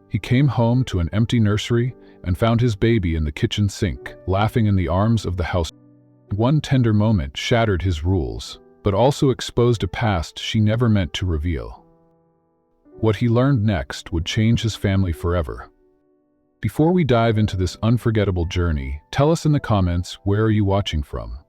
He came home to an empty nursery and found his baby in the kitchen sink, laughing in the arms of the house. One tender moment shattered his rules, but also exposed a past she never meant to reveal. What he learned next would change his family forever. Before we dive into this unforgettable journey, tell us in the comments, where are you watching from?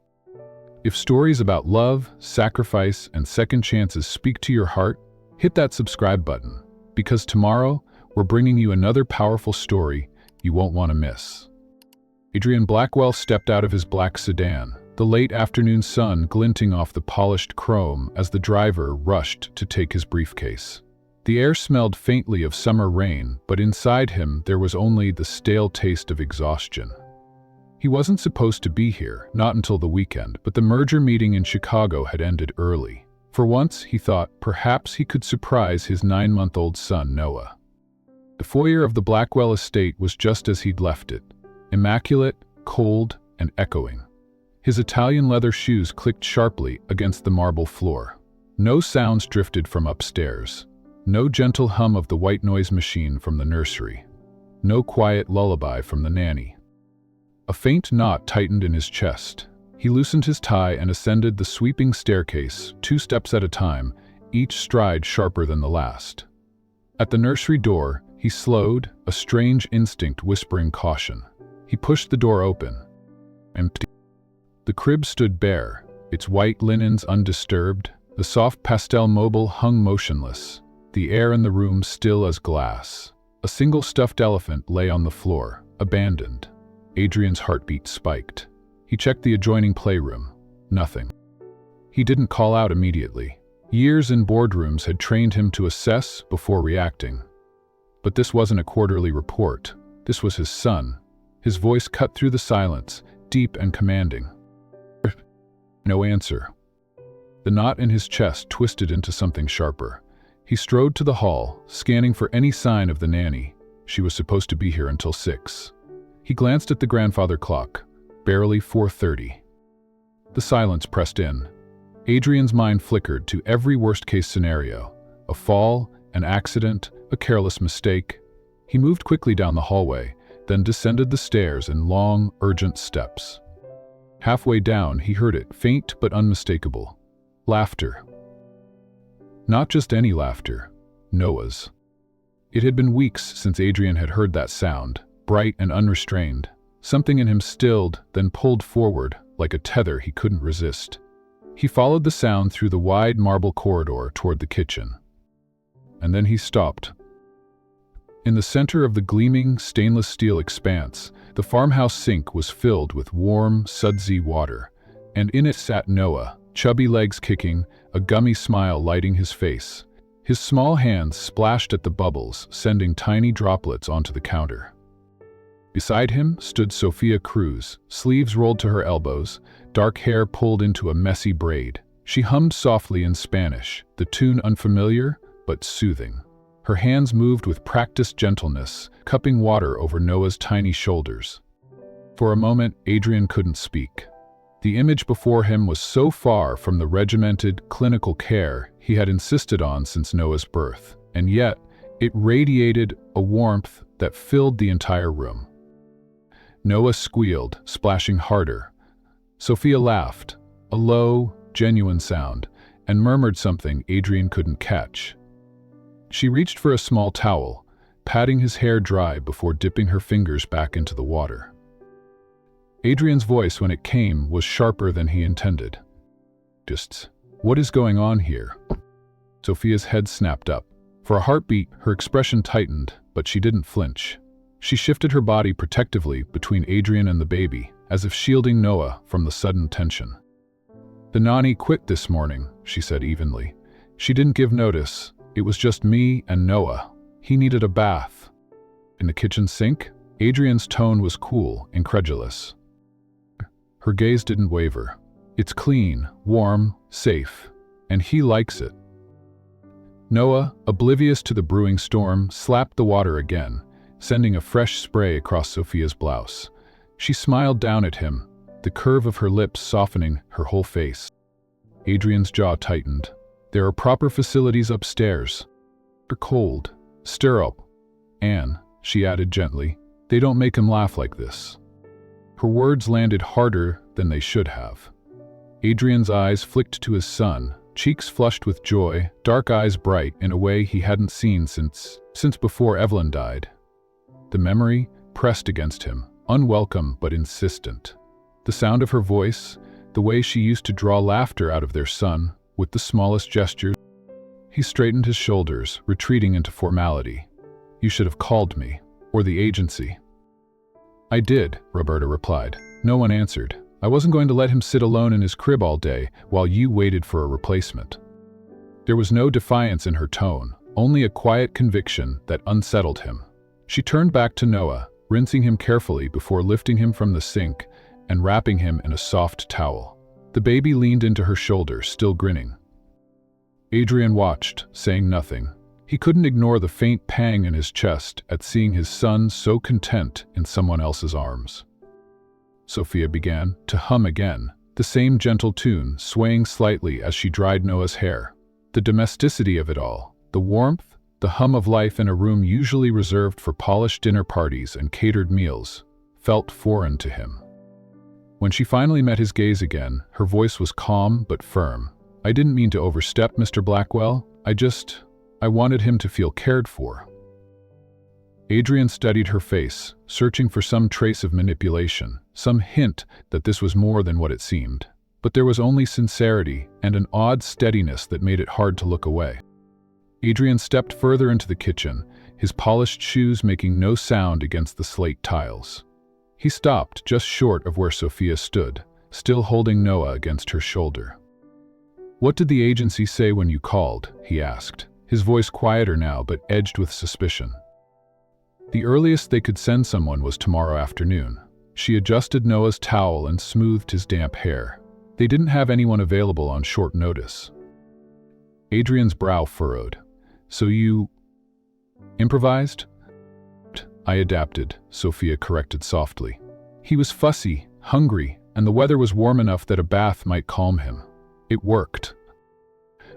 If stories about love, sacrifice, and second chances speak to your heart, hit that subscribe button, because tomorrow we're bringing you another powerful story you won't want to miss. Adrian Blackwell stepped out of his black sedan, the late afternoon sun glinting off the polished chrome as the driver rushed to take his briefcase. The air smelled faintly of summer rain, but inside him there was only the stale taste of exhaustion. He wasn't supposed to be here, not until the weekend, but the merger meeting in Chicago had ended early. For once, he thought, perhaps he could surprise his 9-month-old son, Noah. The foyer of the Blackwell estate was just as he'd left it, immaculate, cold, and echoing. His Italian leather shoes clicked sharply against the marble floor. No sounds drifted from upstairs. No gentle hum of the white noise machine from the nursery. No quiet lullaby from the nanny. A faint knot tightened in his chest. He loosened his tie and ascended the sweeping staircase, 2 steps at a time, each stride sharper than the last. At the nursery door, he slowed, a strange instinct whispering caution. He pushed the door open. Empty. The crib stood bare, its white linens undisturbed. The soft pastel mobile hung motionless, the air in the room still as glass. A single stuffed elephant lay on the floor, abandoned. Adrian's heartbeat spiked. He checked the adjoining playroom. Nothing. He didn't call out immediately. Years in boardrooms had trained him to assess before reacting. But this wasn't a quarterly report. This was his son. His voice cut through the silence, deep and commanding. No answer. The knot in his chest twisted into something sharper. He strode to the hall, scanning for any sign of the nanny. She was supposed to be here until 6. He glanced at the grandfather clock. Barely 4:30. The silence pressed in. Adrian's mind flickered to every worst-case scenario. A fall, an accident, a careless mistake. He moved quickly down the hallway, then descended the stairs in long, urgent steps. Halfway down, he heard it, faint but unmistakable. Laughter. Not just any laughter, Noah's. It had been weeks since Adrian had heard that sound, bright and unrestrained. Something in him stilled, then pulled forward, like a tether he couldn't resist. He followed the sound through the wide marble corridor toward the kitchen. And then he stopped. In the center of the gleaming, stainless steel expanse, the farmhouse sink was filled with warm, sudsy water, and in it sat Noah, chubby legs kicking, a gummy smile lighting his face. His small hands splashed at the bubbles, sending tiny droplets onto the counter. Beside him stood Sofia Cruz, sleeves rolled to her elbows, dark hair pulled into a messy braid. She hummed softly in Spanish, the tune unfamiliar but soothing. Her hands moved with practiced gentleness, cupping water over Noah's tiny shoulders. For a moment, Adrian couldn't speak. The image before him was so far from the regimented, clinical care he had insisted on since Noah's birth, and yet it radiated a warmth that filled the entire room. Noah squealed, splashing harder. Sofia laughed, a low, genuine sound, and murmured something Adrian couldn't catch. She reached for a small towel, patting his hair dry before dipping her fingers back into the water. Adrian's voice, when it came, was sharper than he intended. Just, what is going on here? Sofia's head snapped up. For a heartbeat, her expression tightened, but she didn't flinch. She shifted her body protectively between Adrian and the baby, as if shielding Noah from the sudden tension. The nanny quit this morning, she said evenly. She didn't give notice. It was just me and Noah. He needed a bath. In the kitchen sink, Adrian's tone was cool, incredulous. Her gaze didn't waver. It's clean, warm, safe, and he likes it. Noah, oblivious to the brewing storm, slapped the water again, sending a fresh spray across Sofia's blouse. She smiled down at him, the curve of her lips softening her whole face. Adrian's jaw tightened. There are proper facilities upstairs. They're cold. Stir up. Anne, she added gently, they don't make him laugh like this. Her words landed harder than they should have. Adrian's eyes flicked to his son, cheeks flushed with joy, dark eyes bright in a way he hadn't seen since before Evelyn died. The memory pressed against him, unwelcome but insistent. The sound of her voice, the way she used to draw laughter out of their son, with the smallest gestures. He straightened his shoulders, retreating into formality. You should have called me, or the agency. I did, Roberta replied. No one answered. I wasn't going to let him sit alone in his crib all day while you waited for a replacement. There was no defiance in her tone, only a quiet conviction that unsettled him. She turned back to Noah, rinsing him carefully before lifting him from the sink and wrapping him in a soft towel. The baby leaned into her shoulder, still grinning. Adrian watched, saying nothing. He couldn't ignore the faint pang in his chest at seeing his son so content in someone else's arms. Sofia began to hum again, the same gentle tune swaying slightly as she dried Noah's hair. The domesticity of it all, the warmth, the hum of life in a room usually reserved for polished dinner parties and catered meals, felt foreign to him. When she finally met his gaze again, her voice was calm but firm. I didn't mean to overstep, Mr. Blackwell. I wanted him to feel cared for. Adrian studied her face, searching for some trace of manipulation, some hint that this was more than what it seemed. But there was only sincerity and an odd steadiness that made it hard to look away. Adrian stepped further into the kitchen, his polished shoes making no sound against the slate tiles. He stopped just short of where Sofia stood, still holding Noah against her shoulder. What did the agency say when you called? He asked, his voice quieter now but edged with suspicion. The earliest they could send someone was tomorrow afternoon. She adjusted Noah's towel and smoothed his damp hair. They didn't have anyone available on short notice. Adrian's brow furrowed. So you improvised? I adapted, Sofia corrected softly. He was fussy, hungry, and the weather was warm enough that a bath might calm him. It worked.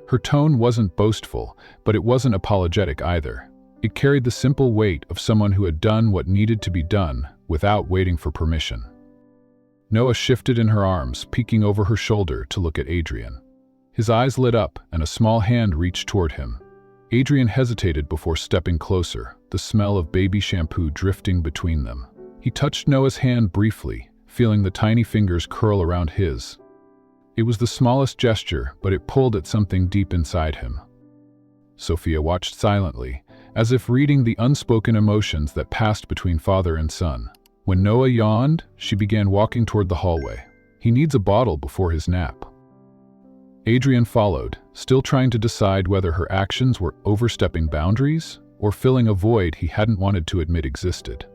Her tone wasn't boastful, but it wasn't apologetic either. It carried the simple weight of someone who had done what needed to be done without waiting for permission. Noah shifted in her arms, peeking over her shoulder to look at Adrian. His eyes lit up and a small hand reached toward him. Adrian hesitated before stepping closer, the smell of baby shampoo drifting between them. He touched Noah's hand briefly, feeling the tiny fingers curl around his. It was the smallest gesture, but it pulled at something deep inside him. Sofia watched silently, as if reading the unspoken emotions that passed between father and son. When Noah yawned, she began walking toward the hallway. He needs a bottle before his nap. Adrian followed, still trying to decide whether her actions were overstepping boundaries or filling a void he hadn't wanted to admit existed.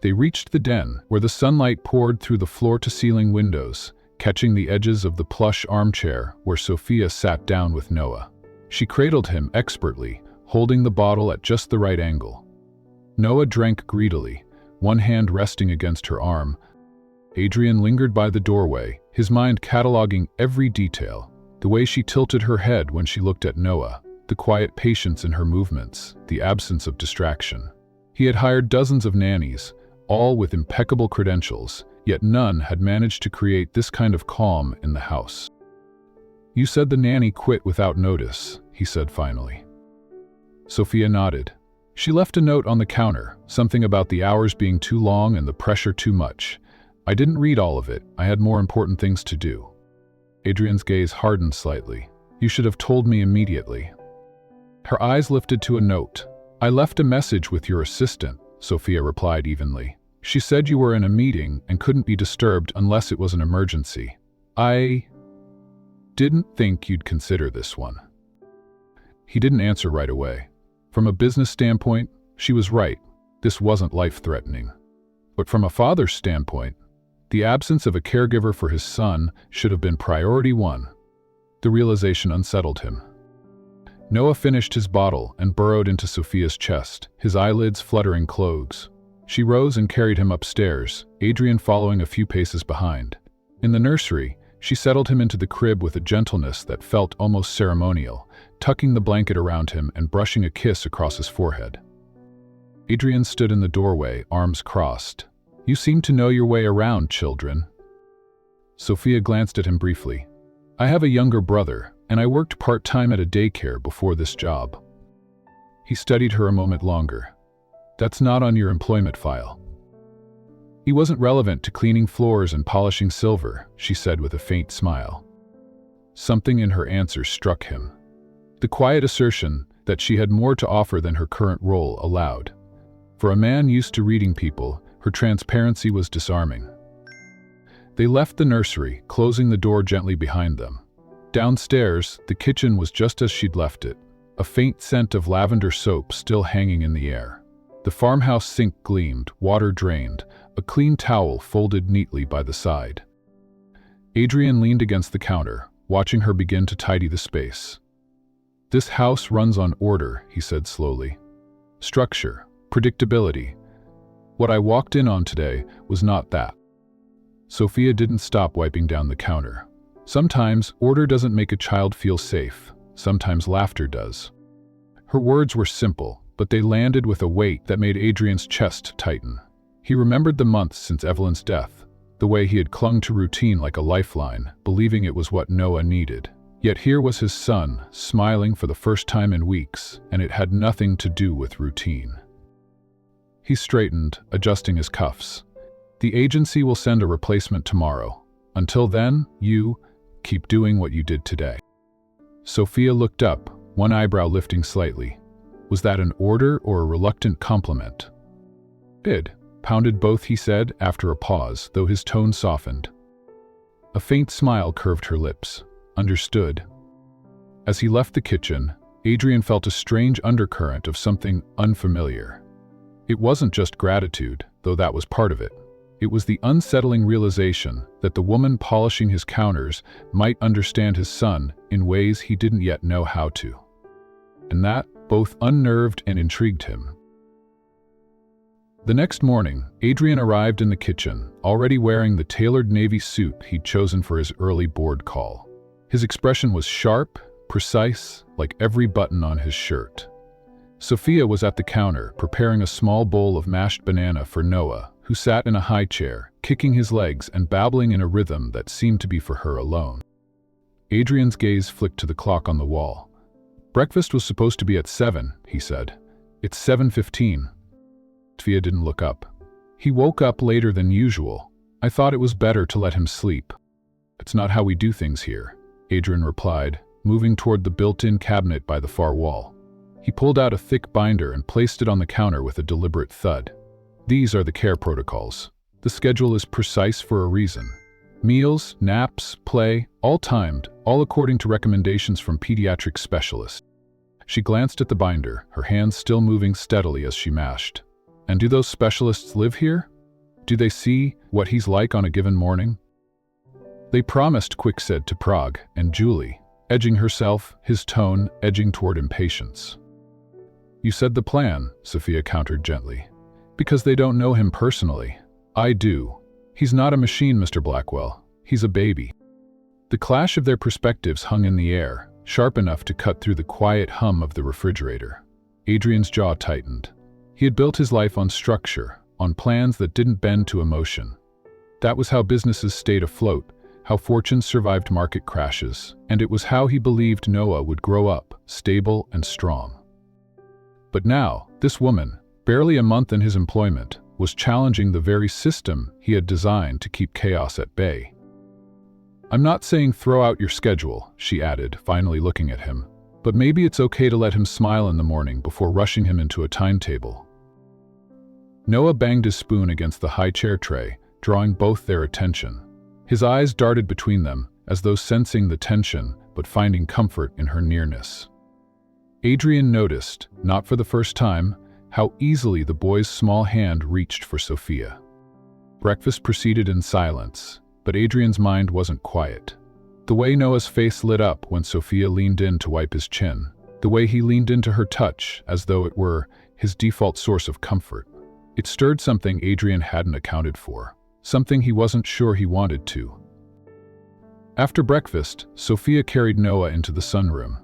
They reached the den, where the sunlight poured through the floor-to-ceiling windows, catching the edges of the plush armchair where Sofia sat down with Noah. She cradled him expertly, holding the bottle at just the right angle. Noah drank greedily, one hand resting against her arm. Adrian lingered by the doorway, his mind cataloging every detail, the way she tilted her head when she looked at Noah, the quiet patience in her movements, the absence of distraction. He had hired dozens of nannies, all with impeccable credentials, yet none had managed to create this kind of calm in the house. You said the nanny quit without notice, he said finally. Sofia nodded. She left a note on the counter, something about the hours being too long and the pressure too much. I didn't read all of it, I had more important things to do. Adrian's gaze hardened slightly. You should have told me immediately. Her eyes lifted to a note. I left a message with your assistant, Sofia replied evenly. She said you were in a meeting and couldn't be disturbed unless it was an emergency. I didn't think you'd consider this one. He didn't answer right away. From a business standpoint, she was right. This wasn't life-threatening. But from a father's standpoint, the absence of a caregiver for his son should have been priority one. The realization unsettled him. Noah finished his bottle and burrowed into Sofia's chest, his eyelids fluttering close. She rose and carried him upstairs, Adrian following a few paces behind. In the nursery, she settled him into the crib with a gentleness that felt almost ceremonial, tucking the blanket around him and brushing a kiss across his forehead. Adrian stood in the doorway, arms crossed. "You seem to know your way around, children." Sofia glanced at him briefly. "I have a younger brother, and I worked part-time at a daycare before this job." He studied her a moment longer. "That's not on your employment file." "He wasn't relevant to cleaning floors and polishing silver," she said with a faint smile. Something in her answer struck him. The quiet assertion that she had more to offer than her current role allowed. For a man used to reading people, her transparency was disarming. They left the nursery, closing the door gently behind them. Downstairs, the kitchen was just as she'd left it, a faint scent of lavender soap still hanging in the air. The farmhouse sink gleamed, water drained, a clean towel folded neatly by the side. Adrian leaned against the counter, watching her begin to tidy the space. "This house runs on order," he said slowly. "Structure, predictability. What I walked in on today was not that." Sofia didn't stop wiping down the counter. Sometimes order doesn't make a child feel safe. Sometimes laughter does. Her words were simple, but they landed with a weight that made Adrian's chest tighten. He remembered the months since Evelyn's death, the way he had clung to routine like a lifeline, believing it was what Noah needed. Yet here was his son, smiling for the first time in weeks, and it had nothing to do with routine. He straightened, adjusting his cuffs. "The agency will send a replacement tomorrow. Until then, you keep doing what you did today." Sofia looked up, one eyebrow lifting slightly. Was that an order or a reluctant compliment? Pounded both, he said, after a pause, though his tone softened. A faint smile curved her lips. Understood. As he left the kitchen, Adrian felt a strange undercurrent of something unfamiliar. It wasn't just gratitude, though that was part of it. It was the unsettling realization that the woman polishing his counters might understand his son in ways he didn't yet know how to. And that both unnerved and intrigued him. The next morning, Adrian arrived in the kitchen, already wearing the tailored navy suit he'd chosen for his early board call. His expression was sharp, precise, like every button on his shirt. Sofia was at the counter, preparing a small bowl of mashed banana for Noah, who sat in a high chair, kicking his legs and babbling in a rhythm that seemed to be for her alone. Adrian's gaze flicked to the clock on the wall. "Breakfast was supposed to be at 7, he said. "It's 7:15. Sofia didn't look up. "He woke up later than usual. I thought it was better to let him sleep." "It's not how we do things here," Adrian replied, moving toward the built-in cabinet by the far wall. He pulled out a thick binder and placed it on the counter with a deliberate thud. "These are the care protocols. The schedule is precise for a reason. Meals, naps, play, all timed, all according to recommendations from pediatric specialists." She glanced at the binder, her hands still moving steadily as she mashed. "And do those specialists live here? Do they see what he's like on a given morning?" "They promised," Quick said to Prague and Julie, edging herself, his tone edging toward impatience. "You said the plan," Sofia countered gently. "Because they don't know him personally. I do. He's not a machine, Mr. Blackwell. He's a baby." The clash of their perspectives hung in the air, sharp enough to cut through the quiet hum of the refrigerator. Adrian's jaw tightened. He had built his life on structure, on plans that didn't bend to emotion. That was how businesses stayed afloat, how fortunes survived market crashes, and it was how he believed Noah would grow up, stable and strong. But now, this woman, barely a month in his employment, was challenging the very system he had designed to keep chaos at bay. "I'm not saying throw out your schedule," she added, finally looking at him, "but maybe it's okay to let him smile in the morning before rushing him into a timetable." Noah banged his spoon against the high chair tray, drawing both their attention. His eyes darted between them, as though sensing the tension but finding comfort in her nearness. Adrian noticed, not for the first time, how easily the boy's small hand reached for Sofia. Breakfast proceeded in silence, but Adrian's mind wasn't quiet. The way Noah's face lit up when Sofia leaned in to wipe his chin, the way he leaned into her touch as though it were his default source of comfort. It stirred something Adrian hadn't accounted for, something he wasn't sure he wanted to. After breakfast, Sofia carried Noah into the sunroom.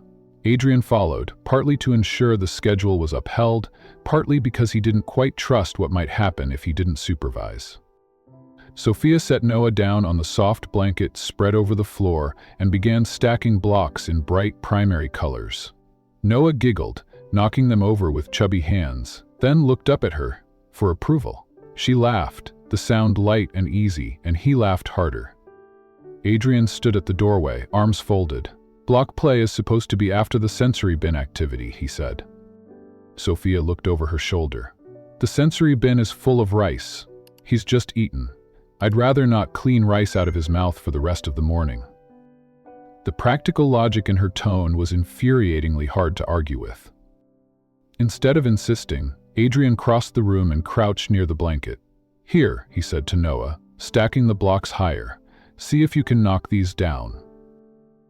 Adrian followed, partly to ensure the schedule was upheld, partly because he didn't quite trust what might happen if he didn't supervise. Sofia set Noah down on the soft blanket spread over the floor and began stacking blocks in bright primary colors. Noah giggled, knocking them over with chubby hands, then looked up at her for approval. She laughed, the sound light and easy, and he laughed harder. Adrian stood at the doorway, arms folded. "Block play is supposed to be after the sensory bin activity," he said. Sofia looked over her shoulder. "The sensory bin is full of rice. He's just eaten. I'd rather not clean rice out of his mouth for the rest of the morning." The practical logic in her tone was infuriatingly hard to argue with. Instead of insisting, Adrian crossed the room and crouched near the blanket. "Here," he said to Noah, stacking the blocks higher. "See if you can knock these down."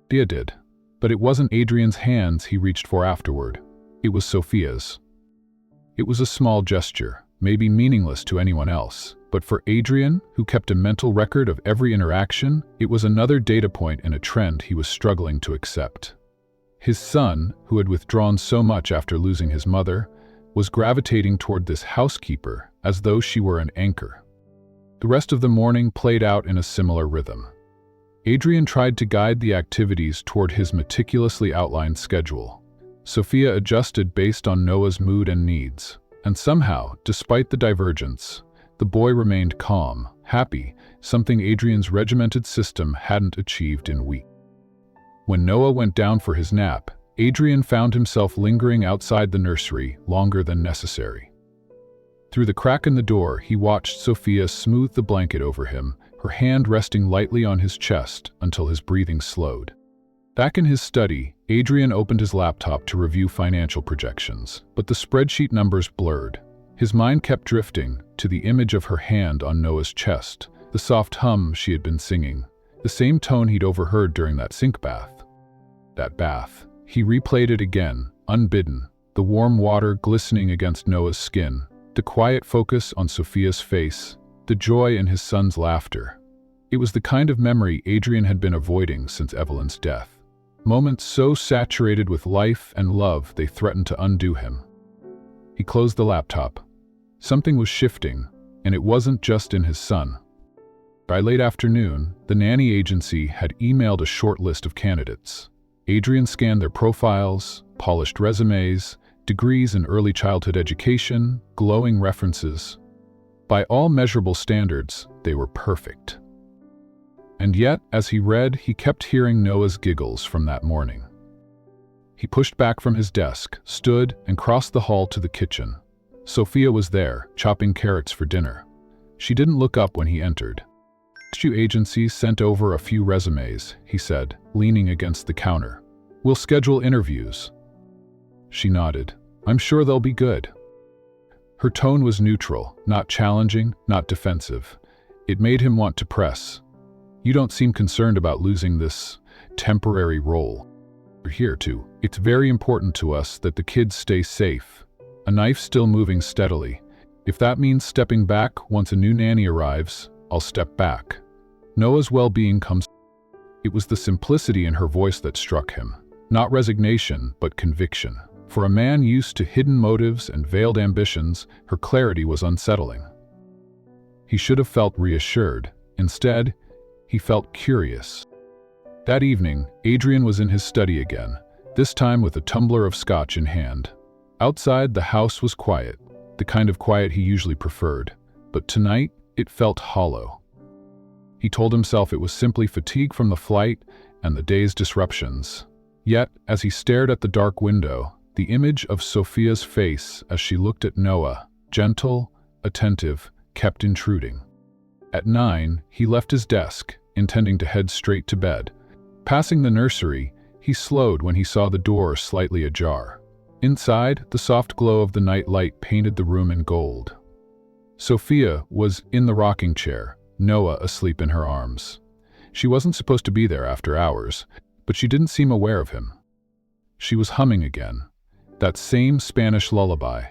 Dia did. But it wasn't Adrian's hands he reached for afterward. It was Sofia's. It was a small gesture, maybe meaningless to anyone else, but for Adrian, who kept a mental record of every interaction, it was another data point in a trend he was struggling to accept. His son, who had withdrawn so much after losing his mother, was gravitating toward this housekeeper as though she were an anchor. The rest of the morning played out in a similar rhythm. Adrian tried to guide the activities toward his meticulously outlined schedule. Sofia adjusted based on Noah's mood and needs, and somehow, despite the divergence, the boy remained calm, happy, something Adrian's regimented system hadn't achieved in weeks. When Noah went down for his nap, Adrian found himself lingering outside the nursery longer than necessary. Through the crack in the door, he watched Sofia smooth the blanket over him, her hand resting lightly on his chest until his breathing slowed. Back in his study, Adrian opened his laptop to review financial projections, but the spreadsheet numbers blurred. His mind kept drifting to the image of her hand on Noah's chest, the soft hum she had been singing, the same tone he'd overheard during that sink bath. That bath. He replayed it again, unbidden, the warm water glistening against Noah's skin, the quiet focus on Sofia's face, the joy in his son's laughter. It was the kind of memory Adrian had been avoiding since Evelyn's death. Moments so saturated with life and love they threatened to undo him. He closed the laptop. Something was shifting, and it wasn't just in his son. By late afternoon, the nanny agency had emailed a short list of candidates. Adrian scanned their profiles, polished resumes, degrees in early childhood education, glowing references. By all measurable standards, they were perfect. And yet, as he read, he kept hearing Noah's giggles from that morning. He pushed back from his desk, stood, and crossed the hall to the kitchen. Sofia was there, chopping carrots for dinner. She didn't look up when he entered. "The agency sent over a few resumes," he said, leaning against the counter. "We'll schedule interviews." She nodded. "I'm sure they'll be good." Her tone was neutral, not challenging, not defensive. It made him want to press. "You don't seem concerned about losing this temporary role. We're here too. It's very important to us that the kids stay safe." A knife still moving steadily. "If that means stepping back once a new nanny arrives, I'll step back. Noah's well-being comes." It was the simplicity in her voice that struck him. Not resignation, but conviction. For a man used to hidden motives and veiled ambitions, her clarity was unsettling. He should have felt reassured. Instead, he felt curious. That evening, Adrian was in his study again, this time with a tumbler of scotch in hand. Outside, the house was quiet, the kind of quiet he usually preferred, but tonight, it felt hollow. He told himself it was simply fatigue from the flight and the day's disruptions. Yet, as he stared at the dark window, the image of Sofia's face as she looked at Noah, gentle, attentive, kept intruding. At 9, he left his desk, intending to head straight to bed. Passing the nursery, he slowed when he saw the door slightly ajar. Inside, the soft glow of the night light painted the room in gold. Sofia was in the rocking chair, Noah asleep in her arms. She wasn't supposed to be there after hours, but she didn't seem aware of him. She was humming again. That same Spanish lullaby,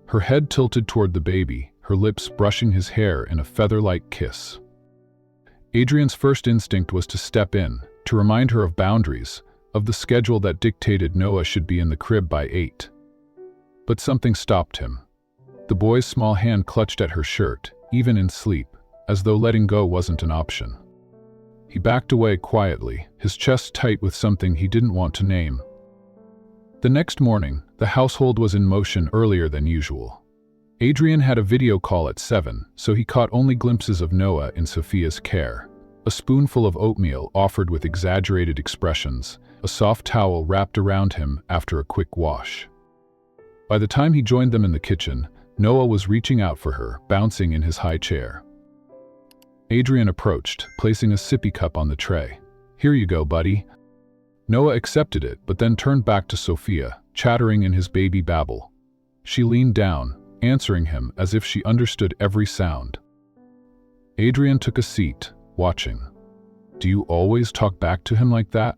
her head tilted toward the baby, her lips brushing his hair in a feather-like kiss. Adrian's first instinct was to step in, to remind her of boundaries, of the schedule that dictated Noah should be in the crib by 8. But something stopped him. The boy's small hand clutched at her shirt, even in sleep, as though letting go wasn't an option. He backed away quietly, his chest tight with something he didn't want to name. The next morning, the household was in motion earlier than usual. Adrian had a video call at 7, so he caught only glimpses of Noah in Sofia's care. A spoonful of oatmeal offered with exaggerated expressions, a soft towel wrapped around him after a quick wash. By the time he joined them in the kitchen, Noah was reaching out for her, bouncing in his high chair. Adrian approached, placing a sippy cup on the tray. "Here you go, buddy." Noah accepted it, but then turned back to Sofia, chattering in his baby babble. She leaned down, answering him as if she understood every sound. Adrian took a seat, watching. "Do you always talk back to him like that?"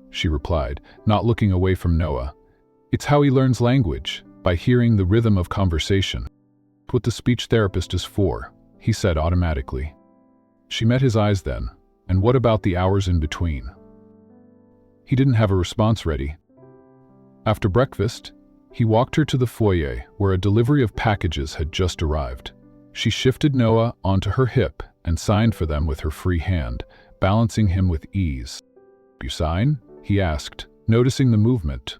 she replied, not looking away from Noah. "It's how he learns language, by hearing the rhythm of conversation. What the speech therapist is for," he said automatically. She met his eyes then. "And what about the hours in between?" He didn't have a response ready. After breakfast, he walked her to the foyer, where a delivery of packages had just arrived. She shifted Noah onto her hip and signed for them with her free hand, balancing him with ease. "You sign?" he asked, noticing the movement.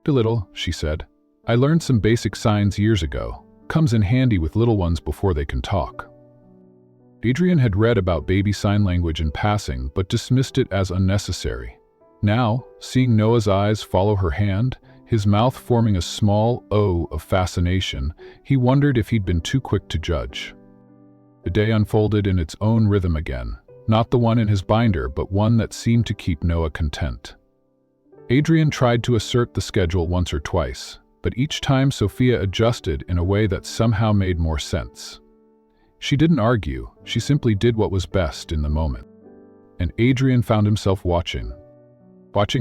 "A little," she said. "I learned some basic signs years ago. Comes in handy with little ones before they can talk." Adrian had read about baby sign language in passing, but dismissed it as unnecessary. Now, seeing Noah's eyes follow her hand, his mouth forming a small O of fascination, he wondered if he'd been too quick to judge. The day unfolded in its own rhythm again, not the one in his binder, but one that seemed to keep Noah content. Adrian tried to assert the schedule once or twice, but each time Sofia adjusted in a way that somehow made more sense. She didn't argue, she simply did what was best in the moment. And Adrian found himself watching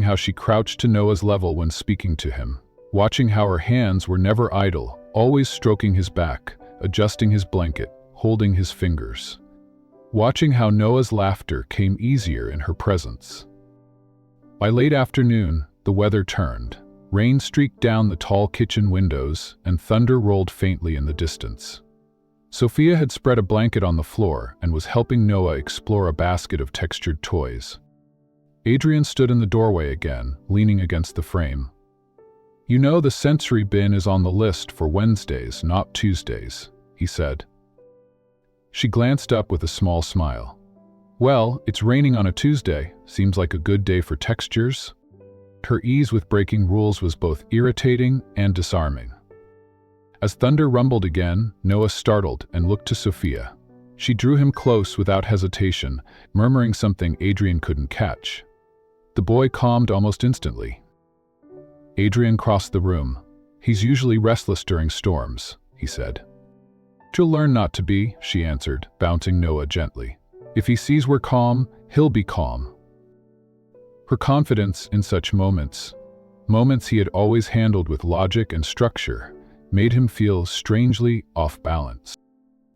how she crouched to Noah's level when speaking to him, watching how her hands were never idle, always stroking his back, adjusting his blanket, holding his fingers. Watching how Noah's laughter came easier in her presence. By late afternoon, the weather turned. Rain streaked down the tall kitchen windows, and thunder rolled faintly in the distance. Sofia had spread a blanket on the floor and was helping Noah explore a basket of textured toys. Adrian stood in the doorway again, leaning against the frame. "You know the sensory bin is on the list for Wednesdays, not Tuesdays," he said. She glanced up with a small smile. "Well, it's raining on a Tuesday. Seems like a good day for textures." Her ease with breaking rules was both irritating and disarming. As thunder rumbled again, Noah startled and looked to Sofia. She drew him close without hesitation, murmuring something Adrian couldn't catch. The boy calmed almost instantly. Adrian crossed the room. "He's usually restless during storms," he said. "You'll learn not to be," she answered, bouncing Noah gently. "If he sees we're calm, he'll be calm." Her confidence in such moments he had always handled with logic and structure, made him feel strangely off balance.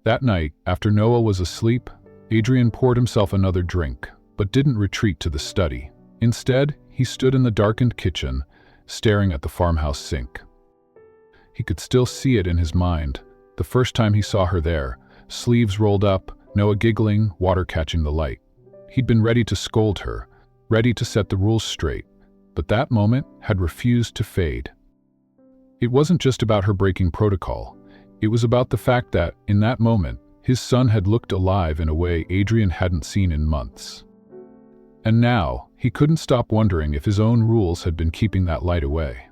That night, after Noah was asleep, Adrian poured himself another drink, but didn't retreat to the study. Instead, he stood in the darkened kitchen, staring at the farmhouse sink. He could still see it in his mind, the first time he saw her there, sleeves rolled up, Noah giggling, water catching the light. He'd been ready to scold her, ready to set the rules straight, but that moment had refused to fade. It wasn't just about her breaking protocol. It was about the fact that, in that moment, his son had looked alive in a way Adrian hadn't seen in months. And now, he couldn't stop wondering if his own rules had been keeping that light away.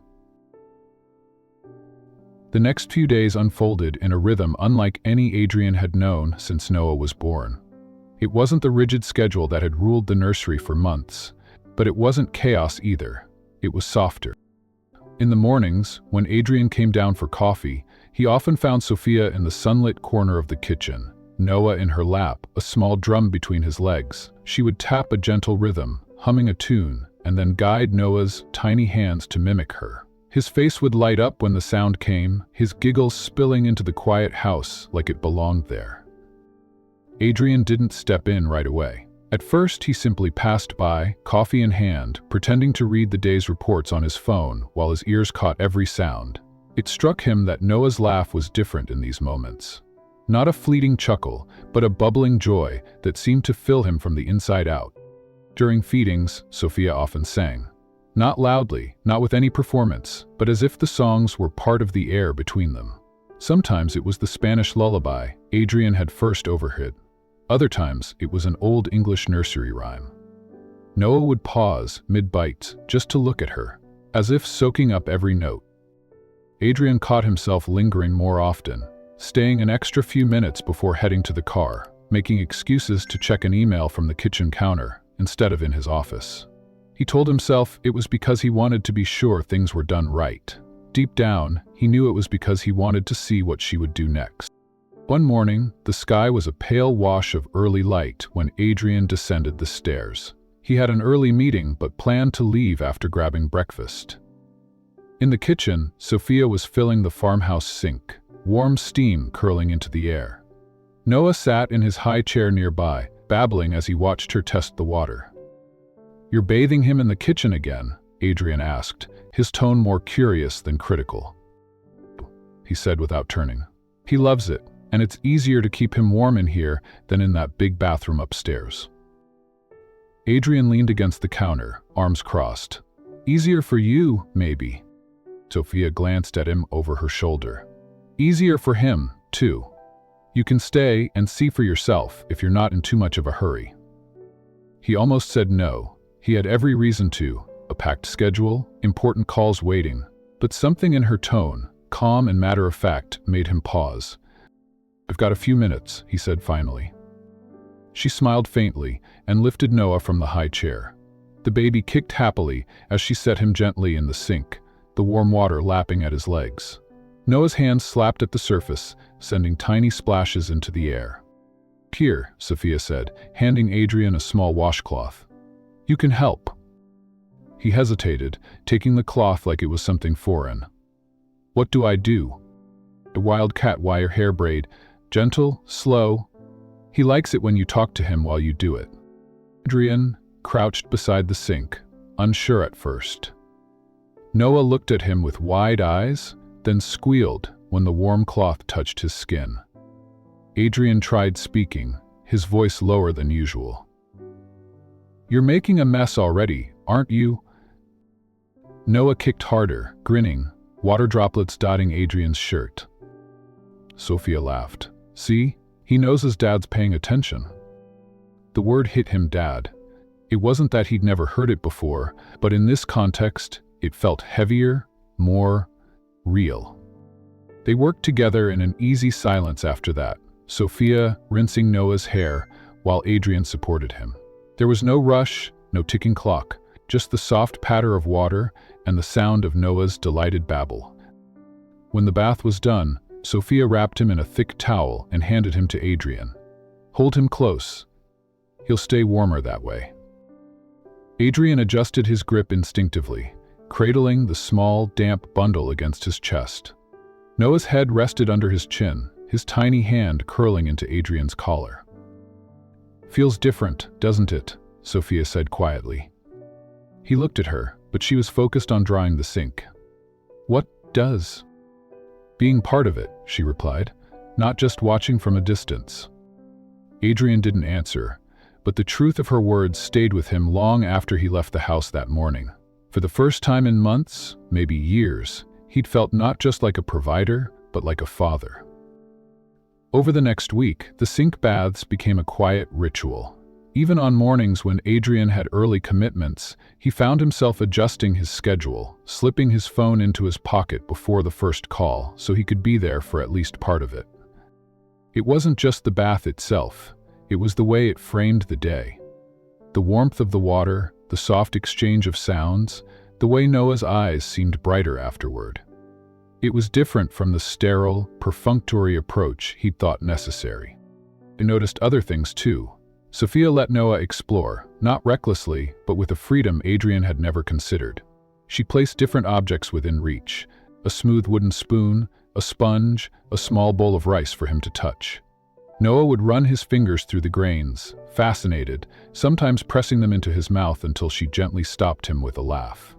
The next few days unfolded in a rhythm unlike any Adrian had known since Noah was born. It wasn't the rigid schedule that had ruled the nursery for months, but it wasn't chaos either. It was softer. In the mornings, when Adrian came down for coffee, he often found Sofia in the sunlit corner of the kitchen, Noah in her lap, a small drum between his legs. She would tap a gentle rhythm, humming a tune, and then guide Noah's tiny hands to mimic her. His face would light up when the sound came, his giggles spilling into the quiet house like it belonged there. Adrian didn't step in right away. At first, he simply passed by, coffee in hand, pretending to read the day's reports on his phone while his ears caught every sound. It struck him that Noah's laugh was different in these moments. Not a fleeting chuckle, but a bubbling joy that seemed to fill him from the inside out. During feedings, Sofia often sang. Not loudly, not with any performance, but as if the songs were part of the air between them. Sometimes it was the Spanish lullaby Adrian had first overheard. Other times it was an old English nursery rhyme. Noah would pause, mid-bites, just to look at her, as if soaking up every note. Adrian caught himself lingering more often, staying an extra few minutes before heading to the car, making excuses to check an email from the kitchen counter instead of in his office. He told himself it was because he wanted to be sure things were done right. Deep down, he knew it was because he wanted to see what she would do next. One morning, the sky was a pale wash of early light when Adrian descended the stairs. He had an early meeting but planned to leave after grabbing breakfast. In the kitchen, Sofia was filling the farmhouse sink, warm steam curling into the air. Noah sat in his high chair nearby, babbling as he watched her test the water. "You're bathing him in the kitchen again?" Adrian asked, his tone more curious than critical. He said without turning. "He loves it, and it's easier to keep him warm in here than in that big bathroom upstairs." Adrian leaned against the counter, arms crossed. "Easier for you, maybe." Sofia glanced at him over her shoulder. "Easier for him, too. You can stay and see for yourself if you're not in too much of a hurry." He almost said no. He had every reason to, a packed schedule, important calls waiting, but something in her tone, calm and matter-of-fact, made him pause. "I've got a few minutes," he said finally. She smiled faintly and lifted Noah from the high chair. The baby kicked happily as she set him gently in the sink, the warm water lapping at his legs. Noah's hands slapped at the surface, sending tiny splashes into the air. "Here," Sofia said, handing Adrian a small washcloth. "You can help." He hesitated, taking the cloth like it was something foreign. "What do I do?" A wildcat wire hair braid, gentle, slow. He likes it when you talk to him while you do it. Adrian crouched beside the sink, unsure at first. Noah looked at him with wide eyes, then squealed when the warm cloth touched his skin. Adrian tried speaking, his voice lower than usual. "You're making a mess already, aren't you?" Noah kicked harder, grinning, water droplets dotting Adrian's shirt. Sofia laughed. "See? He knows his dad's paying attention." The word hit him dad. It wasn't that he'd never heard it before, but in this context, it felt heavier, more real. They worked together in an easy silence after that, Sofia rinsing Noah's hair while Adrian supported him. There was no rush, no ticking clock, just the soft patter of water and the sound of Noah's delighted babble. When the bath was done, Sofia wrapped him in a thick towel and handed him to Adrian. "Hold him close. He'll stay warmer that way." Adrian adjusted his grip instinctively, cradling the small, damp bundle against his chest. Noah's head rested under his chin, his tiny hand curling into Adrian's collar. "Feels different, doesn't it?" Sofia said quietly. He looked at her, but she was focused on drying the sink. "What does?" "Being part of it," she replied, "not just watching from a distance." Adrian didn't answer, but the truth of her words stayed with him long after he left the house that morning. For the first time in months, maybe years, he'd felt not just like a provider, but like a father. Over the next week, the sink baths became a quiet ritual. Even on mornings when Adrian had early commitments, he found himself adjusting his schedule, slipping his phone into his pocket before the first call so he could be there for at least part of it. It wasn't just the bath itself, it was the way it framed the day. The warmth of the water, the soft exchange of sounds, the way Noah's eyes seemed brighter afterward. It was different from the sterile, perfunctory approach he'd thought necessary. He noticed other things too. Sofia let Noah explore, not recklessly, but with a freedom Adrian had never considered. She placed different objects within reach, a smooth wooden spoon, a sponge, a small bowl of rice for him to touch. Noah would run his fingers through the grains, fascinated, sometimes pressing them into his mouth until she gently stopped him with a laugh.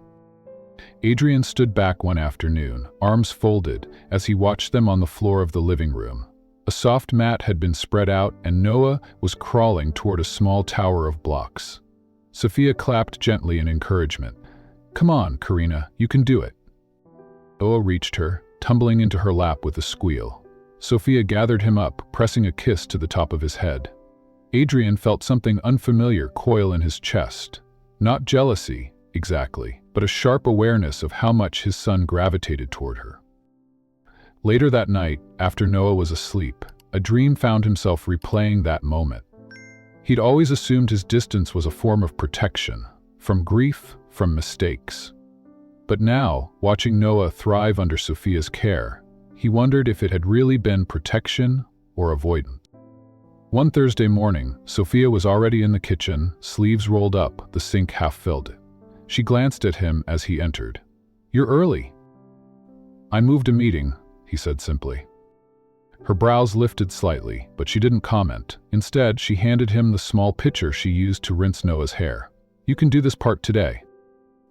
Adrian stood back one afternoon, arms folded, as he watched them on the floor of the living room. A soft mat had been spread out, and Noah was crawling toward a small tower of blocks. Sofia clapped gently in encouragement. "Come on, Karina, you can do it." Noah reached her, tumbling into her lap with a squeal. Sofia gathered him up, pressing a kiss to the top of his head. Adrian felt something unfamiliar coil in his chest. Not jealousy, exactly, but a sharp awareness of how much his son gravitated toward her. Later that night, after Noah was asleep, a dream found himself replaying that moment. He'd always assumed his distance was a form of protection, from grief, from mistakes. But now, watching Noah thrive under Sofia's care, he wondered if it had really been protection or avoidance. One Thursday morning, Sofia was already in the kitchen, sleeves rolled up, the sink half filled. She glanced at him as he entered. "You're early." "I moved a meeting," he said simply. Her brows lifted slightly, but she didn't comment. Instead, she handed him the small pitcher she used to rinse Noah's hair. "You can do this part today."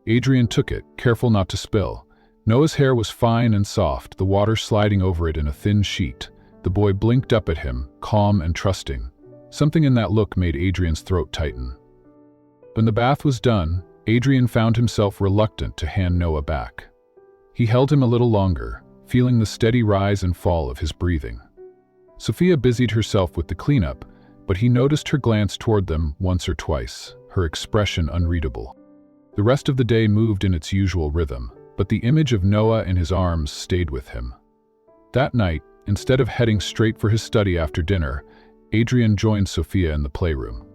Adrian took it, careful not to spill. Noah's hair was fine and soft, the water sliding over it in a thin sheet. The boy blinked up at him, calm and trusting. Something in that look made Adrian's throat tighten. When the bath was done, Adrian found himself reluctant to hand Noah back. He held him a little longer, feeling the steady rise and fall of his breathing. Sofia busied herself with the cleanup, but he noticed her glance toward them once or twice, her expression unreadable. The rest of the day moved in its usual rhythm, but the image of Noah in his arms stayed with him. That night, instead of heading straight for his study after dinner, Adrian joined Sofia in the playroom.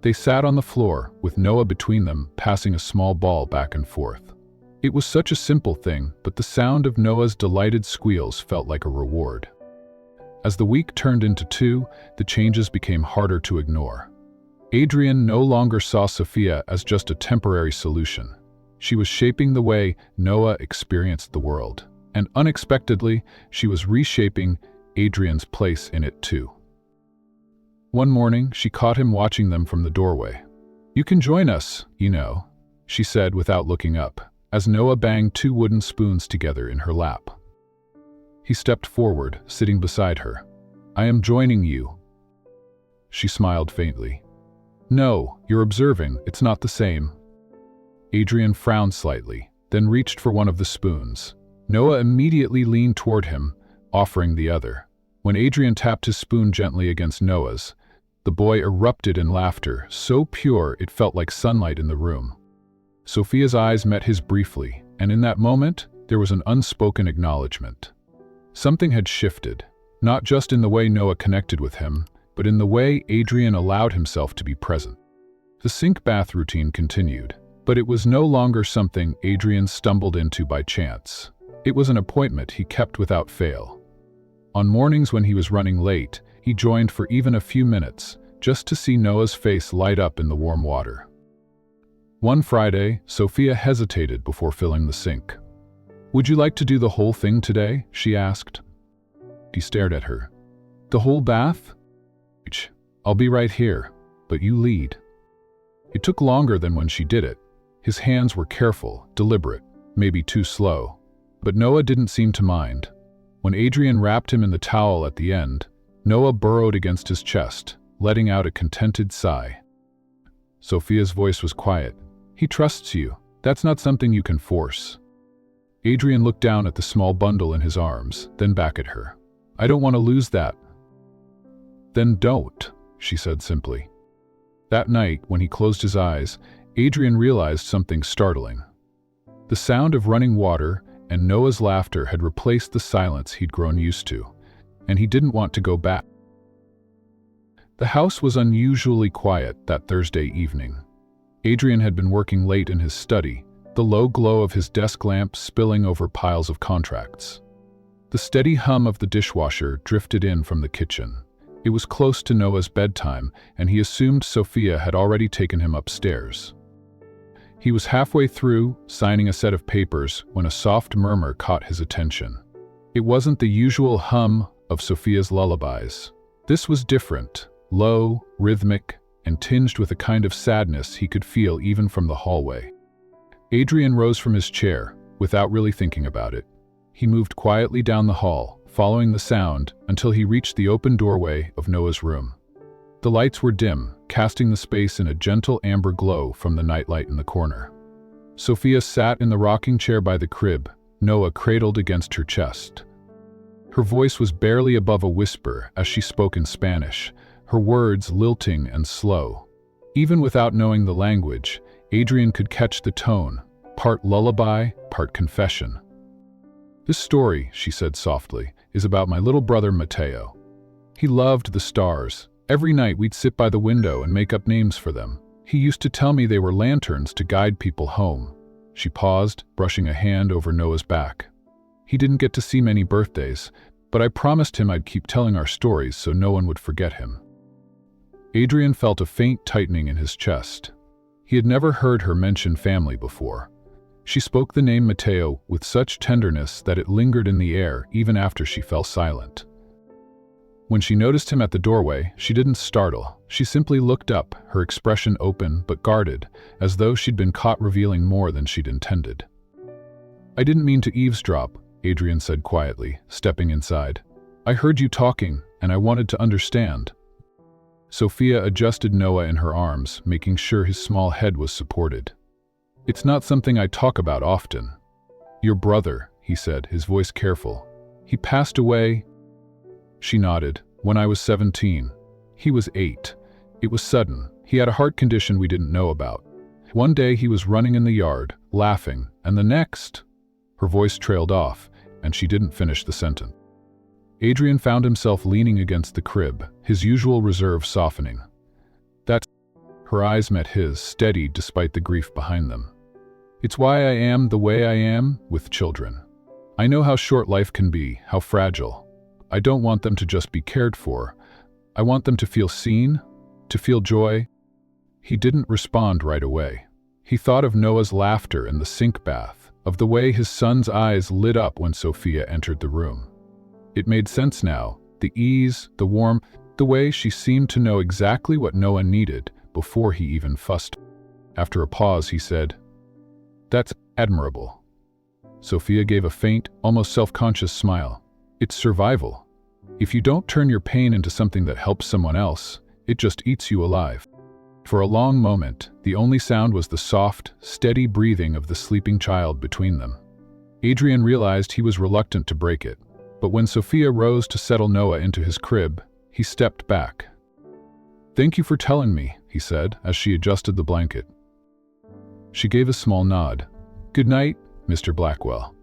They sat on the floor, with Noah between them, passing a small ball back and forth. It was such a simple thing, but the sound of Noah's delighted squeals felt like a reward. As the week turned into 2, the changes became harder to ignore. Adrian no longer saw Sofia as just a temporary solution. She was shaping the way Noah experienced the world, and unexpectedly, she was reshaping Adrian's place in it too. One morning, she caught him watching them from the doorway. "You can join us, you know," she said without looking up, as Noah banged 2 wooden spoons together in her lap. He stepped forward, sitting beside her. "I am joining you." She smiled faintly. "No, you're observing, it's not the same." Adrian frowned slightly, then reached for one of the spoons. Noah immediately leaned toward him, offering the other. When Adrian tapped his spoon gently against Noah's, the boy erupted in laughter, so pure it felt like sunlight in the room. Sofia's eyes met his briefly, and in that moment, there was an unspoken acknowledgement. Something had shifted, not just in the way Noah connected with him, but in the way Adrian allowed himself to be present. The sink bath routine continued, but it was no longer something Adrian stumbled into by chance. It was an appointment he kept without fail. On mornings when he was running late, he joined for even a few minutes, just to see Noah's face light up in the warm water. One Friday, Sofia hesitated before filling the sink. "Would you like to do the whole thing today?" she asked. He stared at her. "The whole bath?" "I'll be right here, but you lead." It took longer than when she did it. His hands were careful, deliberate, maybe too slow. But Noah didn't seem to mind. When Adrian wrapped him in the towel at the end, Noah burrowed against his chest, letting out a contented sigh. Sofia's voice was quiet. "He trusts you. That's not something you can force." Adrian looked down at the small bundle in his arms, then back at her. "I don't want to lose that." "Then don't," she said simply. That night, when he closed his eyes, Adrian realized something startling. The sound of running water and Noah's laughter had replaced the silence he'd grown used to, and he didn't want to go back. The house was unusually quiet that Thursday evening. Adrian had been working late in his study, the low glow of his desk lamp spilling over piles of contracts. The steady hum of the dishwasher drifted in from the kitchen. It was close to Noah's bedtime, and he assumed Sofia had already taken him upstairs. He was halfway through, signing a set of papers, when a soft murmur caught his attention. It wasn't the usual hum of Sofia's lullabies. This was different, low, rhythmic, and tinged with a kind of sadness he could feel even from the hallway. Adrian rose from his chair, without really thinking about it. He moved quietly down the hall, following the sound until he reached the open doorway of Noah's room. The lights were dim, casting the space in a gentle amber glow from the nightlight in the corner. Sofia sat in the rocking chair by the crib, Noah cradled against her chest. Her voice was barely above a whisper as she spoke in Spanish, her words lilting and slow. Even without knowing the language, Adrian could catch the tone, part lullaby, part confession. "This story," she said softly, "is about my little brother Mateo. He loved the stars. Every night we'd sit by the window and make up names for them. He used to tell me they were lanterns to guide people home." She paused, brushing a hand over Noah's back. "He didn't get to see many birthdays, but I promised him I'd keep telling our stories so no one would forget him." Adrian felt a faint tightening in his chest. He had never heard her mention family before. She spoke the name Mateo with such tenderness that it lingered in the air even after she fell silent. When she noticed him at the doorway, she didn't startle. She simply looked up, her expression open but guarded, as though she'd been caught revealing more than she'd intended. "I didn't mean to eavesdrop," Adrian said quietly, stepping inside. "I heard you talking, and I wanted to understand." Sofia adjusted Noah in her arms, making sure his small head was supported. "It's not something I talk about often." "Your brother," he said, his voice careful. "He passed away." She nodded. "When I was 17. He was 8. It was sudden. He had a heart condition we didn't know about. One day he was running in the yard, laughing, and the next—" Her voice trailed off, and she didn't finish the sentence. Adrian found himself leaning against the crib, his usual reserve softening. "That's—" Her eyes met his, steady despite the grief behind them. "It's why I am the way I am with children. I know how short life can be, how fragile. I don't want them to just be cared for. I want them to feel seen, to feel joy." He didn't respond right away. He thought of Noah's laughter in the sink bath, of the way his son's eyes lit up when Sofia entered the room. It made sense now, the ease, the warmth, the way she seemed to know exactly what Noah needed before he even fussed. After a pause, he said, "That's admirable." Sofia gave a faint, almost self-conscious smile. "It's survival. If you don't turn your pain into something that helps someone else, it just eats you alive." For a long moment, the only sound was the soft, steady breathing of the sleeping child between them. Adrian realized he was reluctant to break it, but when Sofia rose to settle Noah into his crib, he stepped back. "Thank you for telling me," he said, as she adjusted the blanket. She gave a small nod. "Good night, Mr. Blackwell."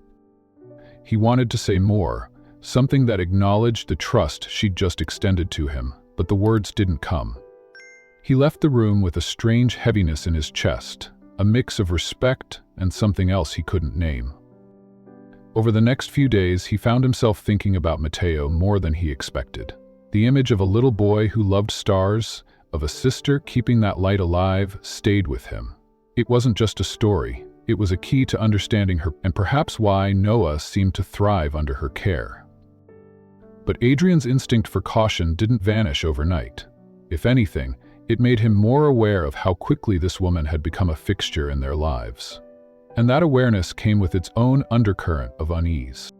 He wanted to say more, something that acknowledged the trust she'd just extended to him, but the words didn't come. He left the room with a strange heaviness in his chest, a mix of respect and something else he couldn't name. Over the next few days, he found himself thinking about Mateo more than he expected. The image of a little boy who loved stars, of a sister keeping that light alive, stayed with him. It wasn't just a story. It was a key to understanding her and perhaps why Noah seemed to thrive under her care. But Adrian's instinct for caution didn't vanish overnight. If anything, it made him more aware of how quickly this woman had become a fixture in their lives. And that awareness came with its own undercurrent of unease.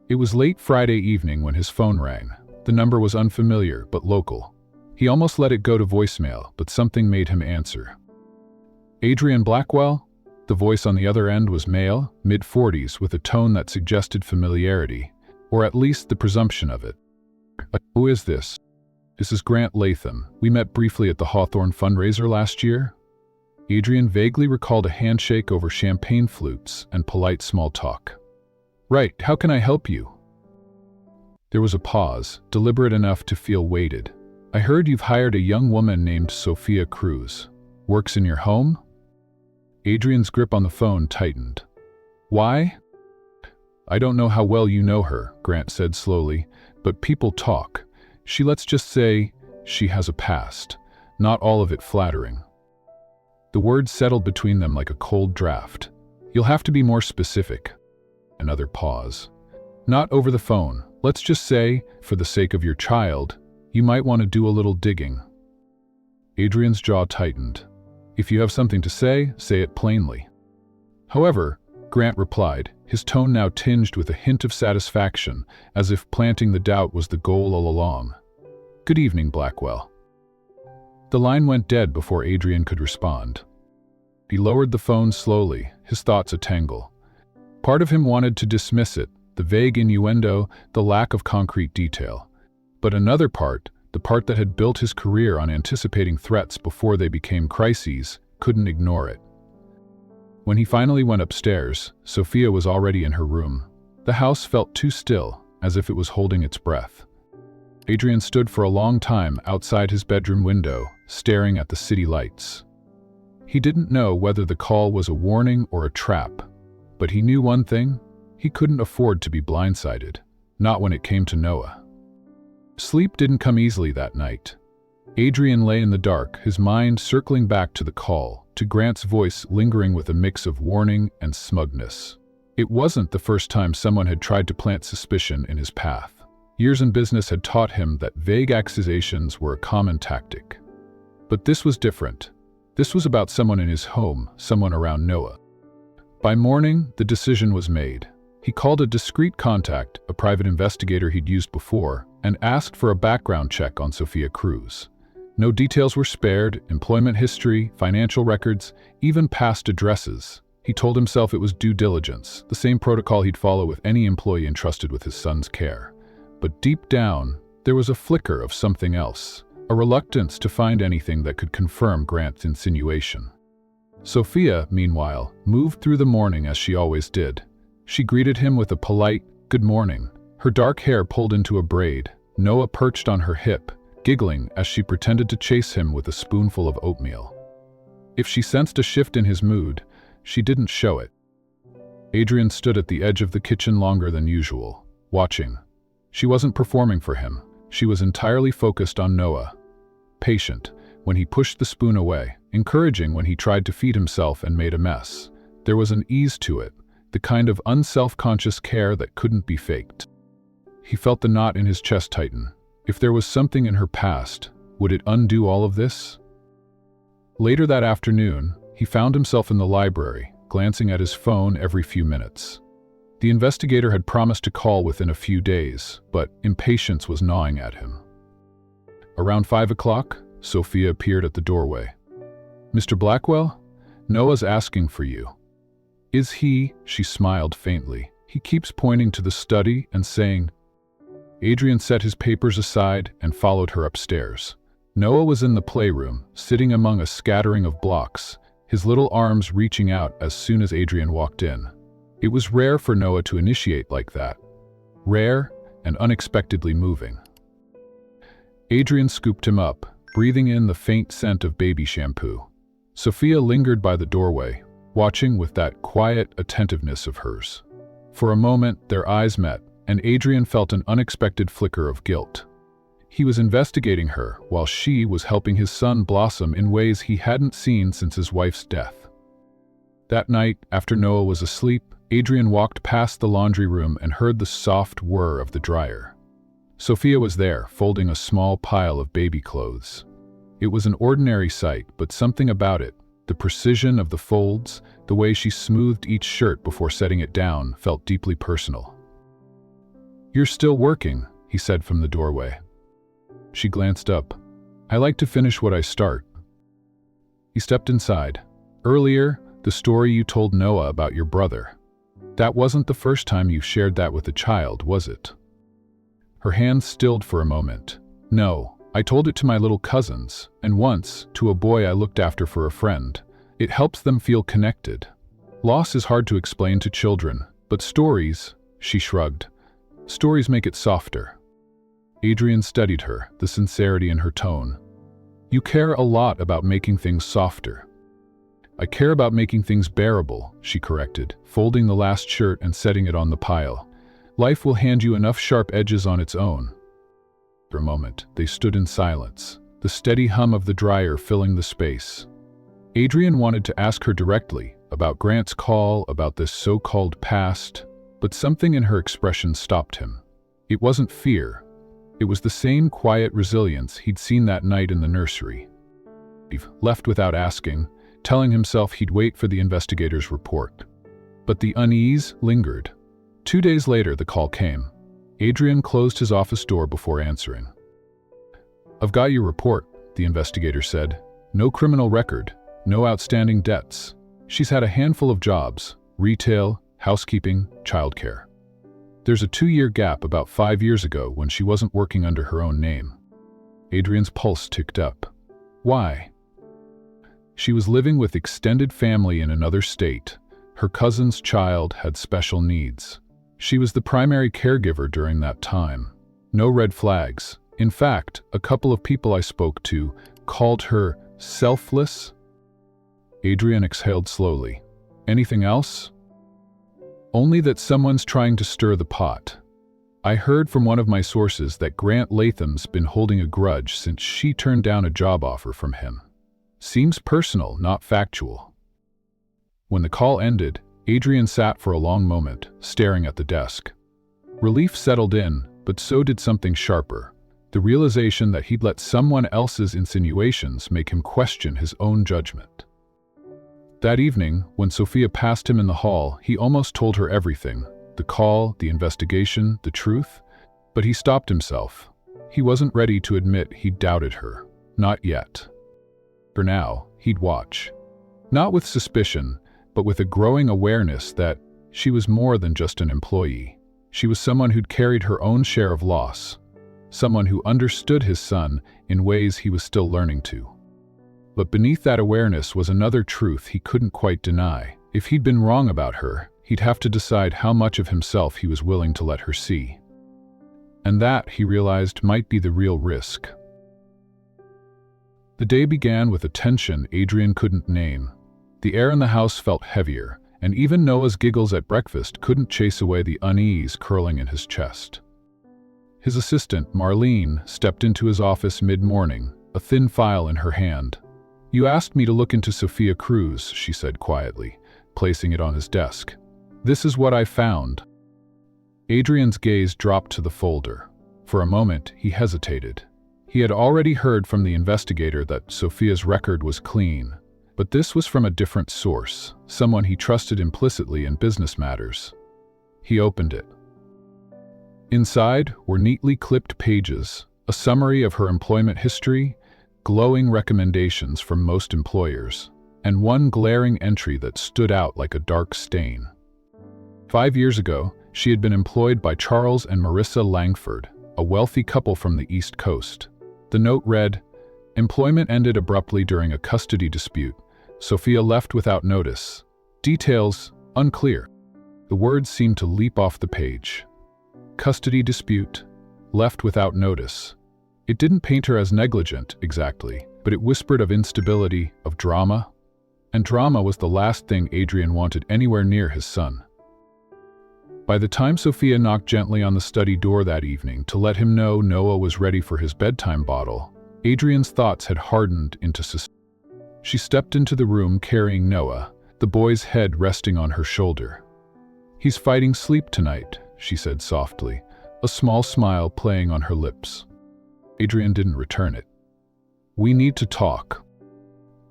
It was late Friday evening when his phone rang. The number was unfamiliar, but local. He almost let it go to voicemail, but something made him answer. "Adrian Blackwell?" The voice on the other end was male, mid-40s, with a tone that suggested familiarity, or at least the presumption of it. "Who is this?" "This is Grant Latham. We met briefly at the Hawthorne fundraiser last year." Adrian vaguely recalled a handshake over champagne flutes and polite small talk. "Right, how can I help you?" There was a pause, deliberate enough to feel weighted. "I heard you've hired a young woman named Sofia Cruz. Works in your home?" Adrian's grip on the phone tightened. "Why?" "I don't know how well you know her," Grant said slowly, "but people talk. Let's just say, she has a past. Not all of it flattering." The words settled between them like a cold draft. "You'll have to be more specific." Another pause. "Not over the phone. Let's just say, for the sake of your child, You might want to do a little digging." Adrian's jaw tightened. "If you have something to say it plainly." However, Grant replied, his tone now tinged with a hint of satisfaction, as if planting the doubt was the goal all along. "Good evening, Blackwell." The line went dead before Adrian could respond. He lowered the phone slowly, his thoughts a tangle. Part of him wanted to dismiss it, the vague innuendo, the lack of concrete detail. But another part, the part that had built his career on anticipating threats before they became crises, couldn't ignore it. When he finally went upstairs, Sofia was already in her room. The house felt too still, as if it was holding its breath. Adrian stood for a long time outside his bedroom window, staring at the city lights. He didn't know whether the call was a warning or a trap, but he knew one thing: he couldn't afford to be blindsided, not when it came to Noah. Sleep didn't come easily that night. Adrian lay in the dark, his mind circling back to the call, to Grant's voice lingering with a mix of warning and smugness. It wasn't the first time someone had tried to plant suspicion in his path. Years in business had taught him that vague accusations were a common tactic. But this was different. This was about someone in his home, someone around Noah. By morning, the decision was made. He called a discreet contact, a private investigator he'd used before, and asked for a background check on Sofia Cruz. No details were spared: employment history, financial records, even past addresses. He told himself it was due diligence, the same protocol he'd follow with any employee entrusted with his son's care. But deep down, there was a flicker of something else, a reluctance to find anything that could confirm Grant's insinuation. Sofia, meanwhile, moved through the morning as she always did. She greeted him with a polite, "Good morning." Her dark hair pulled into a braid, Noah perched on her hip, giggling as she pretended to chase him with a spoonful of oatmeal. If she sensed a shift in his mood, she didn't show it. Adrian stood at the edge of the kitchen longer than usual, watching. She wasn't performing for him. She was entirely focused on Noah. Patient when he pushed the spoon away, encouraging when he tried to feed himself and made a mess. There was an ease to it, the kind of unself-conscious care that couldn't be faked. He felt the knot in his chest tighten. If there was something in her past, would it undo all of this? Later that afternoon, he found himself in the library, glancing at his phone every few minutes. The investigator had promised to call within a few days, but impatience was gnawing at him. Around 5 o'clock, Sofia appeared at the doorway. "Mr. Blackwell? Noah's asking for you." "Is he?" She smiled faintly. "He keeps pointing to the study and saying—" Adrian set his papers aside and followed her upstairs. Noah was in the playroom, sitting among a scattering of blocks, his little arms reaching out as soon as Adrian walked in. It was rare for Noah to initiate like that. Rare and unexpectedly moving. Adrian scooped him up, breathing in the faint scent of baby shampoo. Sofia lingered by the doorway, watching with that quiet attentiveness of hers. For a moment, their eyes met, and Adrian felt an unexpected flicker of guilt. He was investigating her while she was helping his son blossom in ways he hadn't seen since his wife's death. That night, after Noah was asleep, Adrian walked past the laundry room and heard the soft whir of the dryer. Sofia was there, folding a small pile of baby clothes. It was an ordinary sight, but something about it, the precision of the folds, the way she smoothed each shirt before setting it down, felt deeply personal. "You're still working," he said from the doorway. She glanced up. "I like to finish what I start." He stepped inside. "Earlier, the story you told Noah about your brother. That wasn't the first time you shared that with a child, was it?" Her hands stilled for a moment. "No, I told it to my little cousins, and once, to a boy I looked after for a friend. It helps them feel connected. Loss is hard to explain to children, but stories," she shrugged, "stories make it softer." Adrian studied her, the sincerity in her tone. "You care a lot about making things softer." "I care about making things bearable," she corrected, folding the last shirt and setting it on the pile. "Life will hand you enough sharp edges on its own." For a moment, they stood in silence, the steady hum of the dryer filling the space. Adrian wanted to ask her directly, about Grant's call, about this so-called past, but something in her expression stopped him. It wasn't fear. It was the same quiet resilience he'd seen that night in the nursery. He left without asking, telling himself he'd wait for the investigator's report. But the unease lingered. 2 days later, the call came. Adrian closed his office door before answering. "I've got your report," the investigator said. "No criminal record, no outstanding debts. She's had a handful of jobs: retail, housekeeping, childcare. There's a 2-year gap about 5 years ago when she wasn't working under her own name." Adrian's pulse ticked up. Why? She was living with extended family in another state. Her cousin's child had special needs. She was the primary caregiver during that time. No red flags. In fact, a couple of people I spoke to called her selfless. Adrian exhaled slowly. "Anything else?" "Only that someone's trying to stir the pot. I heard from one of my sources that Grant Latham's been holding a grudge since she turned down a job offer from him. Seems personal, not factual." When the call ended, Adrian sat for a long moment, staring at the desk. Relief settled in, but so did something sharper. The realization that he'd let someone else's insinuations make him question his own judgment. That evening, when Sofia passed him in the hall, he almost told her everything: the call, the investigation, the truth. But he stopped himself. He wasn't ready to admit he doubted her. Not yet. For now, he'd watch. Not with suspicion, but with a growing awareness that she was more than just an employee. She was someone who'd carried her own share of loss. Someone who understood his son in ways he was still learning to. But beneath that awareness was another truth he couldn't quite deny. If he'd been wrong about her, he'd have to decide how much of himself he was willing to let her see. And that, he realized, might be the real risk. The day began with a tension Adrian couldn't name. The air in the house felt heavier, and even Noah's giggles at breakfast couldn't chase away the unease curling in his chest. His assistant, Marlene, stepped into his office mid-morning, a thin file in her hand. "You asked me to look into Sofia Cruz," she said quietly, placing it on his desk. "This is what I found." Adrian's gaze dropped to the folder. For a moment, he hesitated. He had already heard from the investigator that Sofia's record was clean. But this was from a different source, someone he trusted implicitly in business matters. He opened it. Inside were neatly clipped pages, a summary of her employment history, glowing recommendations from most employers, and one glaring entry that stood out like a dark stain. 5 years ago, she had been employed by Charles and Marissa Langford, a wealthy couple from the East Coast. The note read, "Employment ended abruptly during a custody dispute. Sofia left without notice. Details unclear." The words seemed to leap off the page. Custody dispute, left without notice. It didn't paint her as negligent, exactly, but it whispered of instability, of drama. And drama was the last thing Adrian wanted anywhere near his son. By the time Sofia knocked gently on the study door that evening to let him know Noah was ready for his bedtime bottle, Adrian's thoughts had hardened into suspense. She stepped into the room carrying Noah, the boy's head resting on her shoulder. "He's fighting sleep tonight," she said softly, a small smile playing on her lips. Adrian didn't return it. "We need to talk."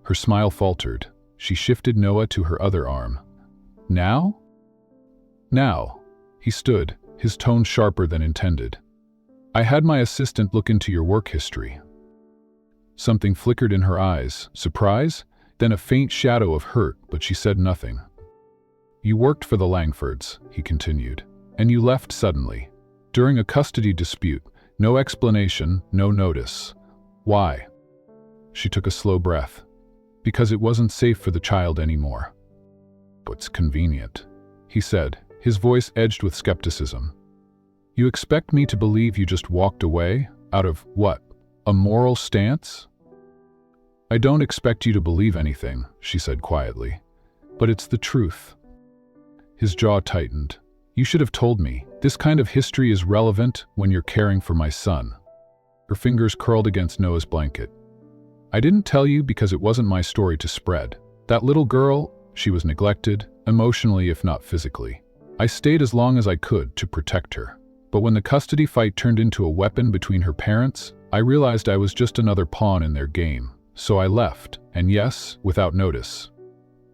Her smile faltered. She shifted Noah to her other arm. "Now?" "Now." He stood, his tone sharper than intended. "I had my assistant look into your work history." Something flickered in her eyes, surprise, then a faint shadow of hurt, but she said nothing. "You worked for the Langfords," he continued, "and you left suddenly. During a custody dispute, no explanation, no notice. Why?" She took a slow breath. "Because it wasn't safe for the child anymore." "It's convenient," he said, his voice edged with skepticism. "You expect me to believe you just walked away? Out of what? A moral stance?" "I don't expect you to believe anything," she said quietly. "But it's the truth." His jaw tightened. "You should have told me. This kind of history is relevant when you're caring for my son." Her fingers curled against Noah's blanket. "I didn't tell you because it wasn't my story to spread. That little girl, she was neglected, emotionally if not physically. I stayed as long as I could to protect her. But when the custody fight turned into a weapon between her parents, I realized I was just another pawn in their game. So I left, and yes, without notice.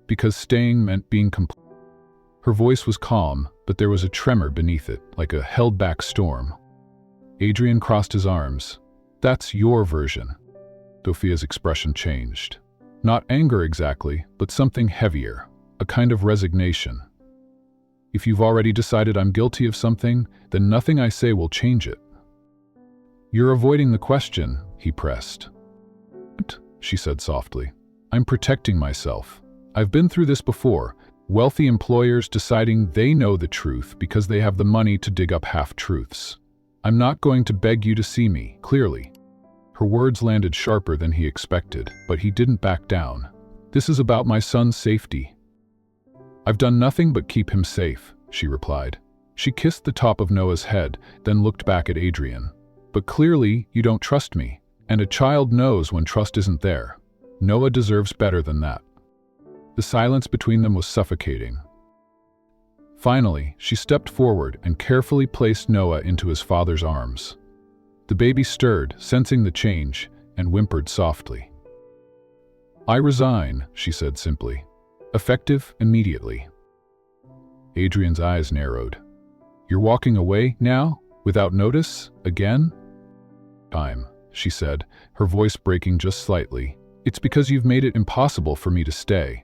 Because staying meant being complete. Her voice was calm, but there was a tremor beneath it, like a held-back storm. Adrian crossed his arms. That's your version. Sofia's expression changed. Not anger exactly, but something heavier, a kind of resignation. If you've already decided I'm guilty of something, then nothing I say will change it. You're avoiding the question, he pressed. What? She said softly. I'm protecting myself. I've been through this before. Wealthy employers deciding they know the truth because they have the money to dig up half-truths. I'm not going to beg you to see me, clearly. Her words landed sharper than he expected, but he didn't back down. This is about my son's safety. I've done nothing but keep him safe, she replied. She kissed the top of Noah's head, then looked back at Adrian. But clearly, you don't trust me, and a child knows when trust isn't there. Noah deserves better than that. The silence between them was suffocating. Finally, she stepped forward and carefully placed Noah into his father's arms. The baby stirred, sensing the change, and whimpered softly. I resign, she said simply. Effective immediately. Adrian's eyes narrowed. You're walking away now? Without notice? Again? Time, she said, her voice breaking just slightly. It's because you've made it impossible for me to stay.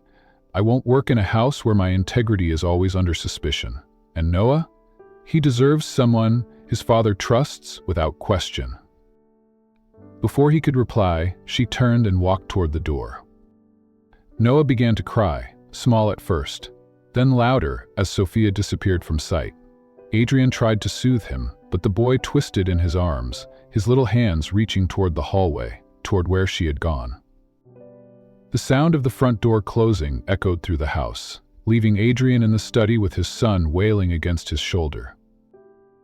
I won't work in a house where my integrity is always under suspicion. And Noah? He deserves someone his father trusts without question. Before he could reply, she turned and walked toward the door. Noah began to cry, small at first, then louder as Sofia disappeared from sight. Adrian tried to soothe him, but the boy twisted in his arms, his little hands reaching toward the hallway, toward where she had gone. The sound of the front door closing echoed through the house, leaving Adrian in the study with his son wailing against his shoulder.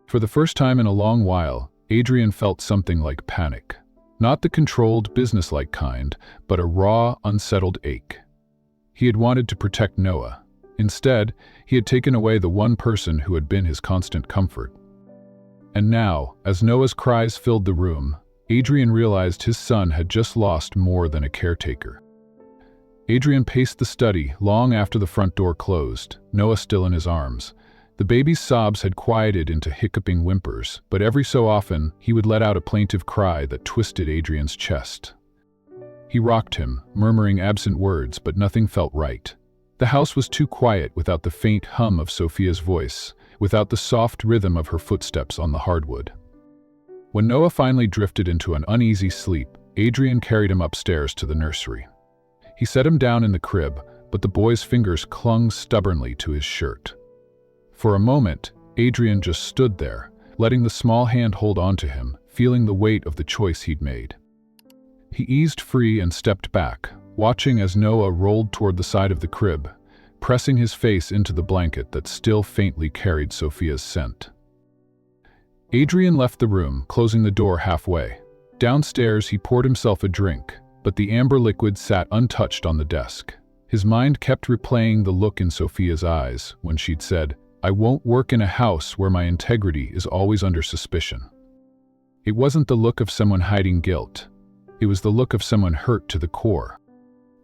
For the first time in a long while, Adrian felt something like panic. Not the controlled, businesslike kind, but a raw, unsettled ache. He had wanted to protect Noah. Instead, he had taken away the one person who had been his constant comfort. And now, as Noah's cries filled the room, Adrian realized his son had just lost more than a caretaker. Adrian paced the study long after the front door closed, Noah still in his arms. The baby's sobs had quieted into hiccuping whimpers, but every so often he would let out a plaintive cry that twisted Adrian's chest. He rocked him, murmuring absent words, but nothing felt right. The house was too quiet without the faint hum of Sofia's voice, without the soft rhythm of her footsteps on the hardwood. When Noah finally drifted into an uneasy sleep, Adrian carried him upstairs to the nursery. He set him down in the crib, but the boy's fingers clung stubbornly to his shirt. For a moment, Adrian just stood there, letting the small hand hold on to him, feeling the weight of the choice he'd made. He eased free and stepped back, watching as Noah rolled toward the side of the crib, pressing his face into the blanket that still faintly carried Sofia's scent. Adrian left the room, closing the door halfway. Downstairs, he poured himself a drink, but the amber liquid sat untouched on the desk. His mind kept replaying the look in Sofia's eyes when she'd said, I won't work in a house where my integrity is always under suspicion. It wasn't the look of someone hiding guilt. It was the look of someone hurt to the core.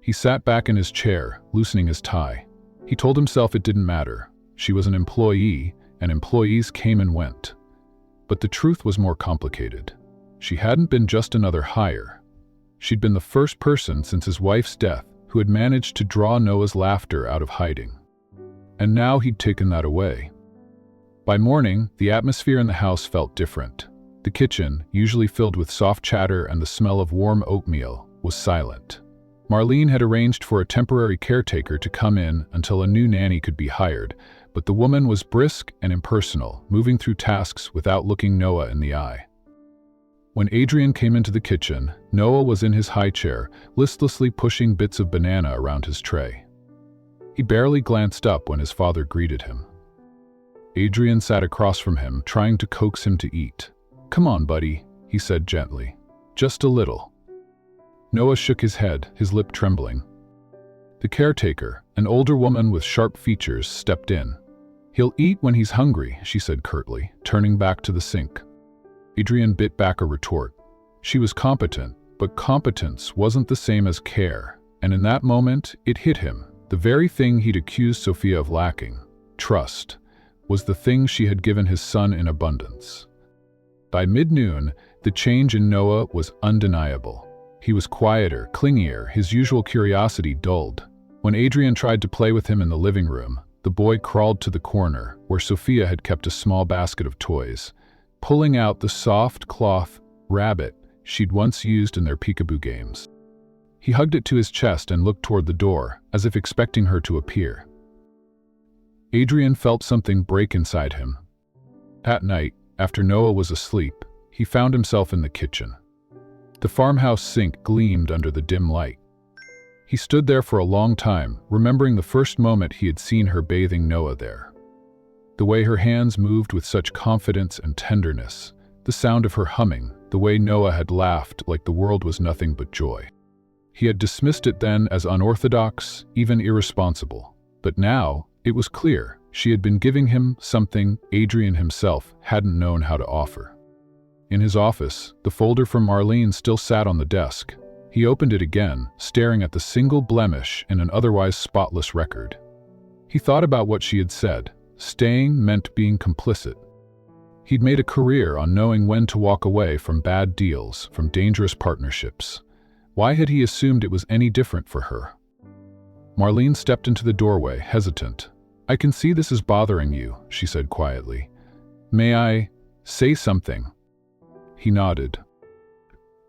He sat back in his chair, loosening his tie. He told himself it didn't matter. She was an employee, and employees came and went. But the truth was more complicated. She hadn't been just another hire. She'd been the first person since his wife's death who had managed to draw Noah's laughter out of hiding. And now he'd taken that away. By morning, the atmosphere in the house felt different. The kitchen, usually filled with soft chatter and the smell of warm oatmeal, was silent. Marlene had arranged for a temporary caretaker to come in until a new nanny could be hired, but the woman was brisk and impersonal, moving through tasks without looking Noah in the eye. When Adrian came into the kitchen, Noah was in his high chair, listlessly pushing bits of banana around his tray. He barely glanced up when his father greeted him. Adrian sat across from him, trying to coax him to eat. Come on, buddy, he said gently. Just a little. Noah shook his head, his lip trembling. The caretaker, an older woman with sharp features, stepped in. "He'll eat when he's hungry," she said curtly, turning back to the sink. Adrian bit back a retort. She was competent, but competence wasn't the same as care, and in that moment, it hit him. The very thing he'd accused Sofia of lacking, trust, was the thing she had given his son in abundance. By mid-noon, the change in Noah was undeniable. He was quieter, clingier, his usual curiosity dulled. When Adrian tried to play with him in the living room, the boy crawled to the corner, where Sofia had kept a small basket of toys, pulling out the soft cloth rabbit she'd once used in their peekaboo games. He hugged it to his chest and looked toward the door, as if expecting her to appear. Adrian felt something break inside him. At night, after Noah was asleep, he found himself in the kitchen. The farmhouse sink gleamed under the dim light. He stood there for a long time, remembering the first moment he had seen her bathing Noah there. The way her hands moved with such confidence and tenderness, the sound of her humming, the way Noah had laughed like the world was nothing but joy. He had dismissed it then as unorthodox, even irresponsible. But now, it was clear, she had been giving him something Adrian himself hadn't known how to offer. In his office, the folder from Marlene still sat on the desk. He opened it again, staring at the single blemish in an otherwise spotless record. He thought about what she had said. Staying meant being complicit. He'd made a career on knowing when to walk away from bad deals, from dangerous partnerships. Why had he assumed it was any different for her? Marlene stepped into the doorway, hesitant. "I can see this is bothering you," she said quietly. "May I say something?" He nodded.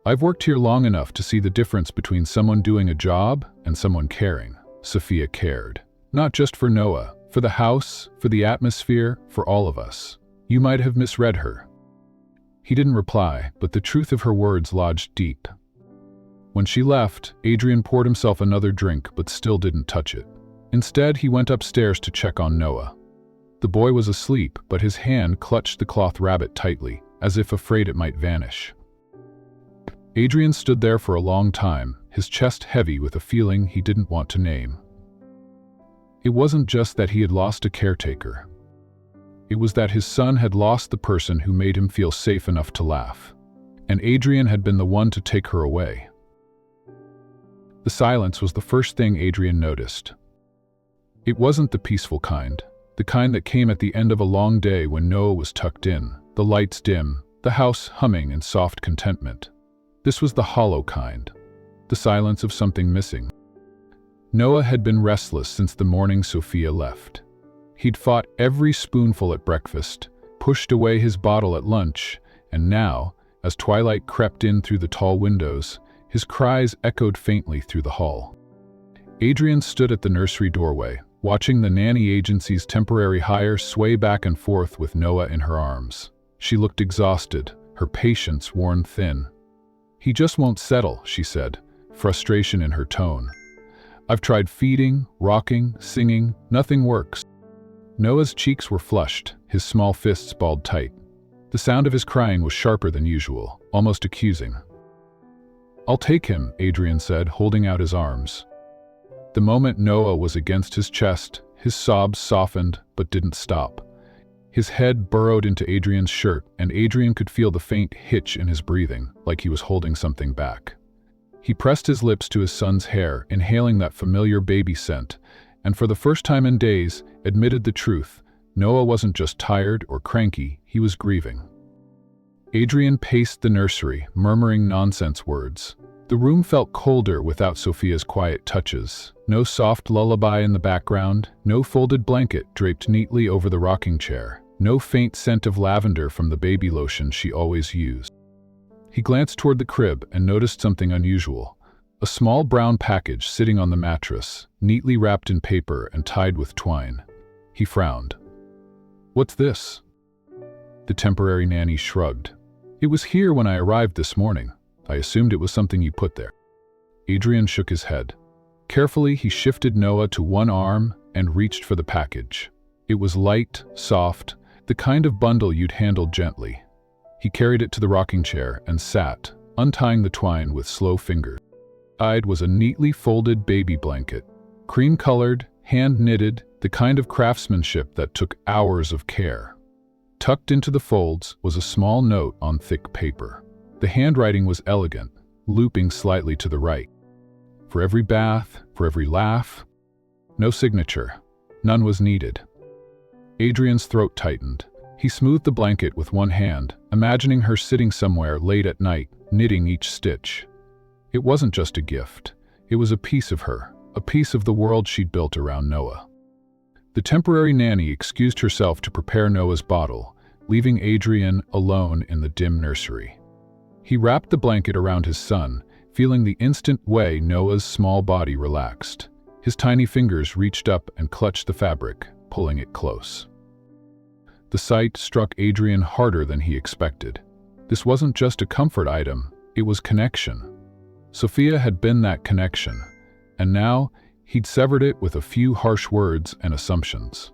"I've worked here long enough to see the difference between someone doing a job and someone caring." Sofia cared. Not just for Noah, for the house, for the atmosphere, for all of us. You might have misread her. He didn't reply, but the truth of her words lodged deep. When she left, Adrian poured himself another drink but still didn't touch it. Instead, he went upstairs to check on Noah. The boy was asleep, but his hand clutched the cloth rabbit tightly, as if afraid it might vanish. Adrian stood there for a long time, his chest heavy with a feeling he didn't want to name. It wasn't just that he had lost a caretaker. It was that his son had lost the person who made him feel safe enough to laugh. And Adrian had been the one to take her away. The silence was the first thing Adrian noticed. It wasn't the peaceful kind, the kind that came at the end of a long day when Noah was tucked in, the lights dim, the house humming in soft contentment. This was the hollow kind, the silence of something missing. Noah had been restless since the morning Sofia left. He'd fought every spoonful at breakfast, pushed away his bottle at lunch, and now, as twilight crept in through the tall windows, his cries echoed faintly through the hall. Adrian stood at the nursery doorway, watching the nanny agency's temporary hire sway back and forth with Noah in her arms. She looked exhausted, her patience worn thin. "He just won't settle," she said, frustration in her tone. "I've tried feeding, rocking, singing, nothing works." Noah's cheeks were flushed, his small fists balled tight. The sound of his crying was sharper than usual, almost accusing. "I'll take him," Adrian said, holding out his arms. The moment Noah was against his chest, his sobs softened but didn't stop. His head burrowed into Adrian's shirt, and Adrian could feel the faint hitch in his breathing, like he was holding something back. He pressed his lips to his son's hair, inhaling that familiar baby scent, and for the first time in days, admitted the truth. Noah wasn't just tired or cranky, he was grieving. Adrian paced the nursery, murmuring nonsense words. The room felt colder without Sofia's quiet touches. No soft lullaby in the background, no folded blanket draped neatly over the rocking chair, no faint scent of lavender from the baby lotion she always used. He glanced toward the crib and noticed something unusual. A small brown package sitting on the mattress, neatly wrapped in paper and tied with twine. He frowned. "What's this?" The temporary nanny shrugged. "It was here when I arrived this morning. I assumed it was something you put there." Adrian shook his head. Carefully, he shifted Noah to one arm and reached for the package. It was light, soft, the kind of bundle you'd handle gently. He carried it to the rocking chair and sat, untying the twine with slow fingers. Inside was a neatly folded baby blanket, cream-colored, hand-knitted, the kind of craftsmanship that took hours of care. Tucked into the folds was a small note on thick paper. The handwriting was elegant, looping slightly to the right. For every bath, for every laugh. No signature. None was needed. Adrian's throat tightened. He smoothed the blanket with one hand, imagining her sitting somewhere late at night, knitting each stitch. It wasn't just a gift. It was a piece of her, a piece of the world she'd built around Noah. The temporary nanny excused herself to prepare Noah's bottle, leaving Adrian alone in the dim nursery. He wrapped the blanket around his son, feeling the instant way Noah's small body relaxed. His tiny fingers reached up and clutched the fabric, pulling it close. The sight struck Adrian harder than he expected. This wasn't just a comfort item, it was connection. Sofia had been that connection, and now he'd severed it with a few harsh words and assumptions.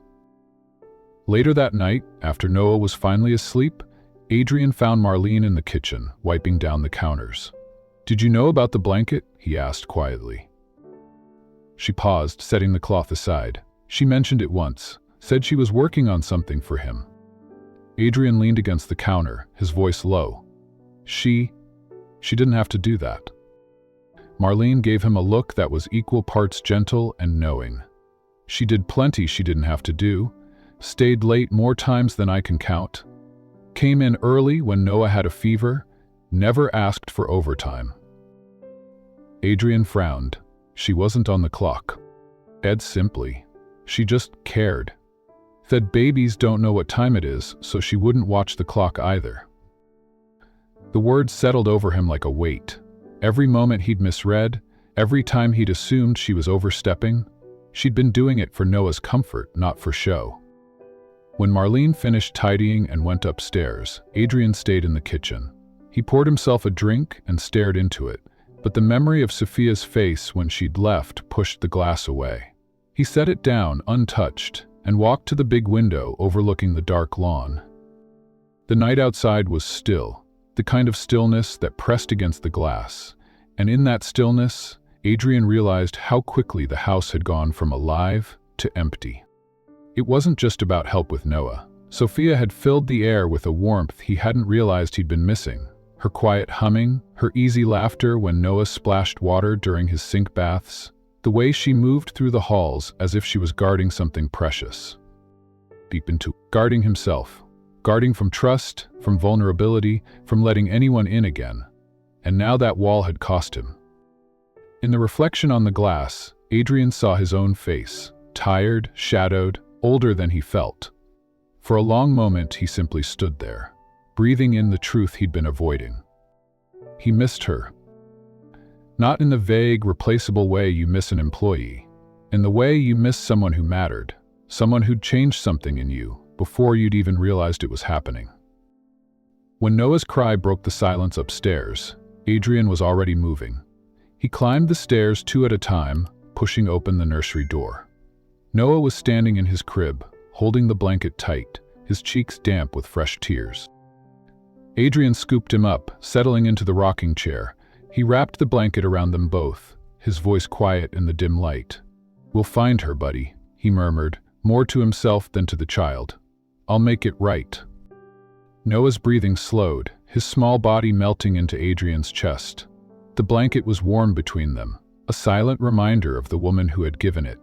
Later that night, after Noah was finally asleep, Adrian found Marlene in the kitchen, wiping down the counters. "Did you know about the blanket?" he asked quietly. She paused, setting the cloth aside. She mentioned it once, said she was working on something for him. Adrian leaned against the counter, his voice low. She didn't have to do that. Marlene gave him a look that was equal parts gentle and knowing. She did plenty she didn't have to do, stayed late more times than I can count, came in early when Noah had a fever, never asked for overtime. Adrian frowned. She wasn't on the clock. Ed simply. She just cared. Said babies don't know what time it is, so she wouldn't watch the clock either. The words settled over him like a weight. Every moment he'd misread, every time he'd assumed she was overstepping, she'd been doing it for Noah's comfort, not for show. When Marlene finished tidying and went upstairs, Adrian stayed in the kitchen. He poured himself a drink and stared into it, but the memory of Sofia's face when she'd left pushed the glass away. He set it down, untouched, and walked to the big window overlooking the dark lawn. The night outside was still, the kind of stillness that pressed against the glass, and in that stillness, Adrian realized how quickly the house had gone from alive to empty. It wasn't just about help with Noah. Sofia had filled the air with a warmth he hadn't realized he'd been missing. Her quiet humming, her easy laughter when Noah splashed water during his sink baths, the way she moved through the halls as if she was guarding something precious. Deep into guarding himself, guarding from trust, from vulnerability, from letting anyone in again. And now that wall had cost him. In the reflection on the glass, Adrian saw his own face, tired, shadowed, older than he felt. For a long moment he simply stood there, breathing in the truth he'd been avoiding. He missed her. Not in the vague, replaceable way you miss an employee. In the way you miss someone who mattered, someone who'd changed something in you before you'd even realized it was happening. When Noah's cry broke the silence upstairs, Adrian was already moving. He climbed the stairs 2 at a time, pushing open the nursery door. Noah was standing in his crib, holding the blanket tight, his cheeks damp with fresh tears. Adrian scooped him up, settling into the rocking chair. He wrapped the blanket around them both, his voice quiet in the dim light. "We'll find her, buddy," he murmured, more to himself than to the child. "I'll make it right." Noah's breathing slowed, his small body melting into Adrian's chest. The blanket was warm between them, a silent reminder of the woman who had given it.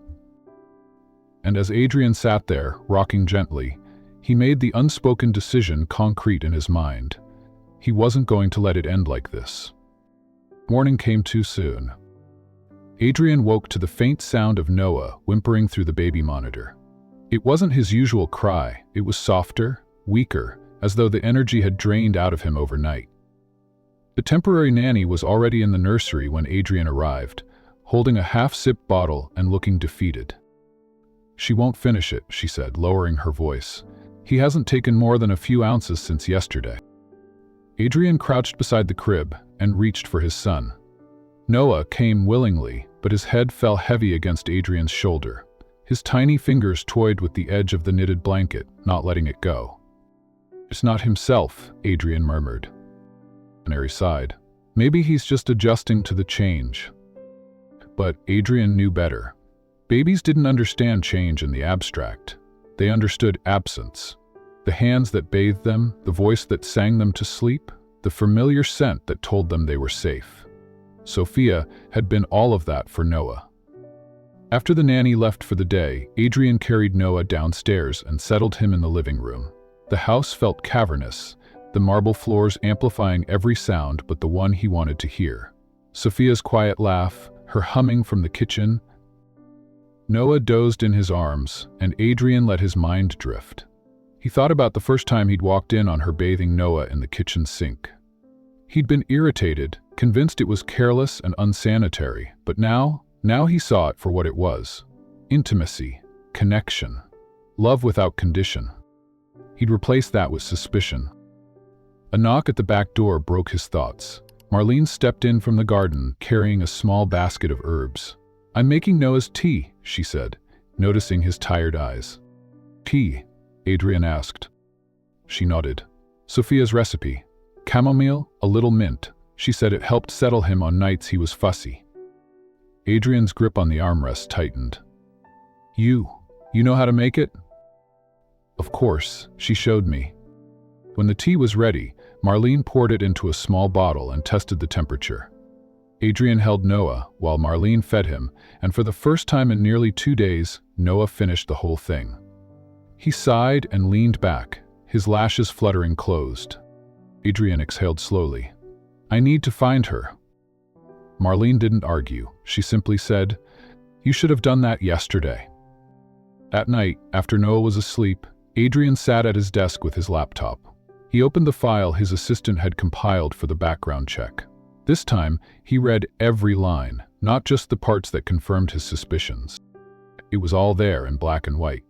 And as Adrian sat there, rocking gently, he made the unspoken decision concrete in his mind. He wasn't going to let it end like this. Morning came too soon. Adrian woke to the faint sound of Noah whimpering through the baby monitor. It wasn't his usual cry, it was softer, weaker, as though the energy had drained out of him overnight. The temporary nanny was already in the nursery when Adrian arrived, holding a half-sip bottle and looking defeated. "She won't finish it," she said, lowering her voice. "He hasn't taken more than a few ounces since yesterday." Adrian crouched beside the crib and reached for his son. Noah came willingly, but his head fell heavy against Adrian's shoulder. His tiny fingers toyed with the edge of the knitted blanket, not letting it go. "It's not himself," Adrian murmured. Mary sighed. "Maybe he's just adjusting to the change." But Adrian knew better. Babies didn't understand change in the abstract. They understood absence. The hands that bathed them, the voice that sang them to sleep, the familiar scent that told them they were safe. Sofia had been all of that for Noah. After the nanny left for the day, Adrian carried Noah downstairs and settled him in the living room. The house felt cavernous, the marble floors amplifying every sound but the one he wanted to hear. Sofia's quiet laugh, her humming from the kitchen. Noah dozed in his arms, and Adrian let his mind drift. He thought about the first time he'd walked in on her bathing Noah in the kitchen sink. He'd been irritated, convinced it was careless and unsanitary, but now he saw it for what it was. Intimacy, connection, love without condition. He'd replaced that with suspicion. A knock at the back door broke his thoughts. Marlene stepped in from the garden, carrying a small basket of herbs. "I'm making Noah's tea," she said, noticing his tired eyes. "Tea?" Adrian asked. She nodded. "Sofia's recipe. Chamomile, a little mint." She said it helped settle him on nights he was fussy. Adrian's grip on the armrest tightened. You know how to make it?" "Of course," she showed me. When the tea was ready, Marlene poured it into a small bottle and tested the temperature. Adrian held Noah while Marlene fed him, and for the first time in nearly 2 days, Noah finished the whole thing. He sighed and leaned back, his lashes fluttering closed. Adrian exhaled slowly. "I need to find her." Marlene didn't argue. She simply said, "You should have done that yesterday." At night, after Noah was asleep, Adrian sat at his desk with his laptop. He opened the file his assistant had compiled for the background check. This time, he read every line, not just the parts that confirmed his suspicions. It was all there in black and white.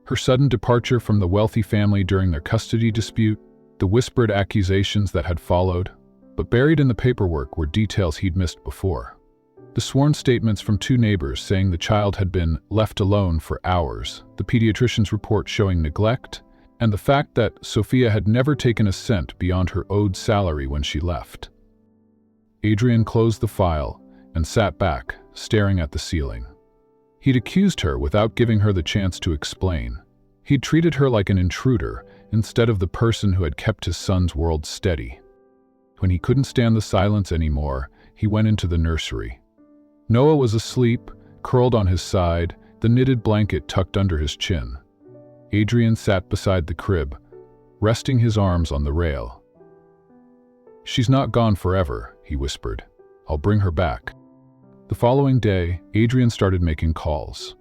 Her sudden departure from the wealthy family during their custody dispute, the whispered accusations that had followed, but buried in the paperwork were details he'd missed before. The sworn statements from 2 neighbors saying the child had been left alone for hours, the pediatrician's report showing neglect, and the fact that Sofia had never taken a cent beyond her owed salary when she left. Adrian closed the file and sat back, staring at the ceiling. He'd accused her without giving her the chance to explain. He'd treated her like an intruder instead of the person who had kept his son's world steady. When he couldn't stand the silence anymore, he went into the nursery. Noah was asleep, curled on his side, the knitted blanket tucked under his chin. Adrian sat beside the crib, resting his arms on the rail. "She's not gone forever," he whispered. "I'll bring her back." The following day, Adrian started making calls.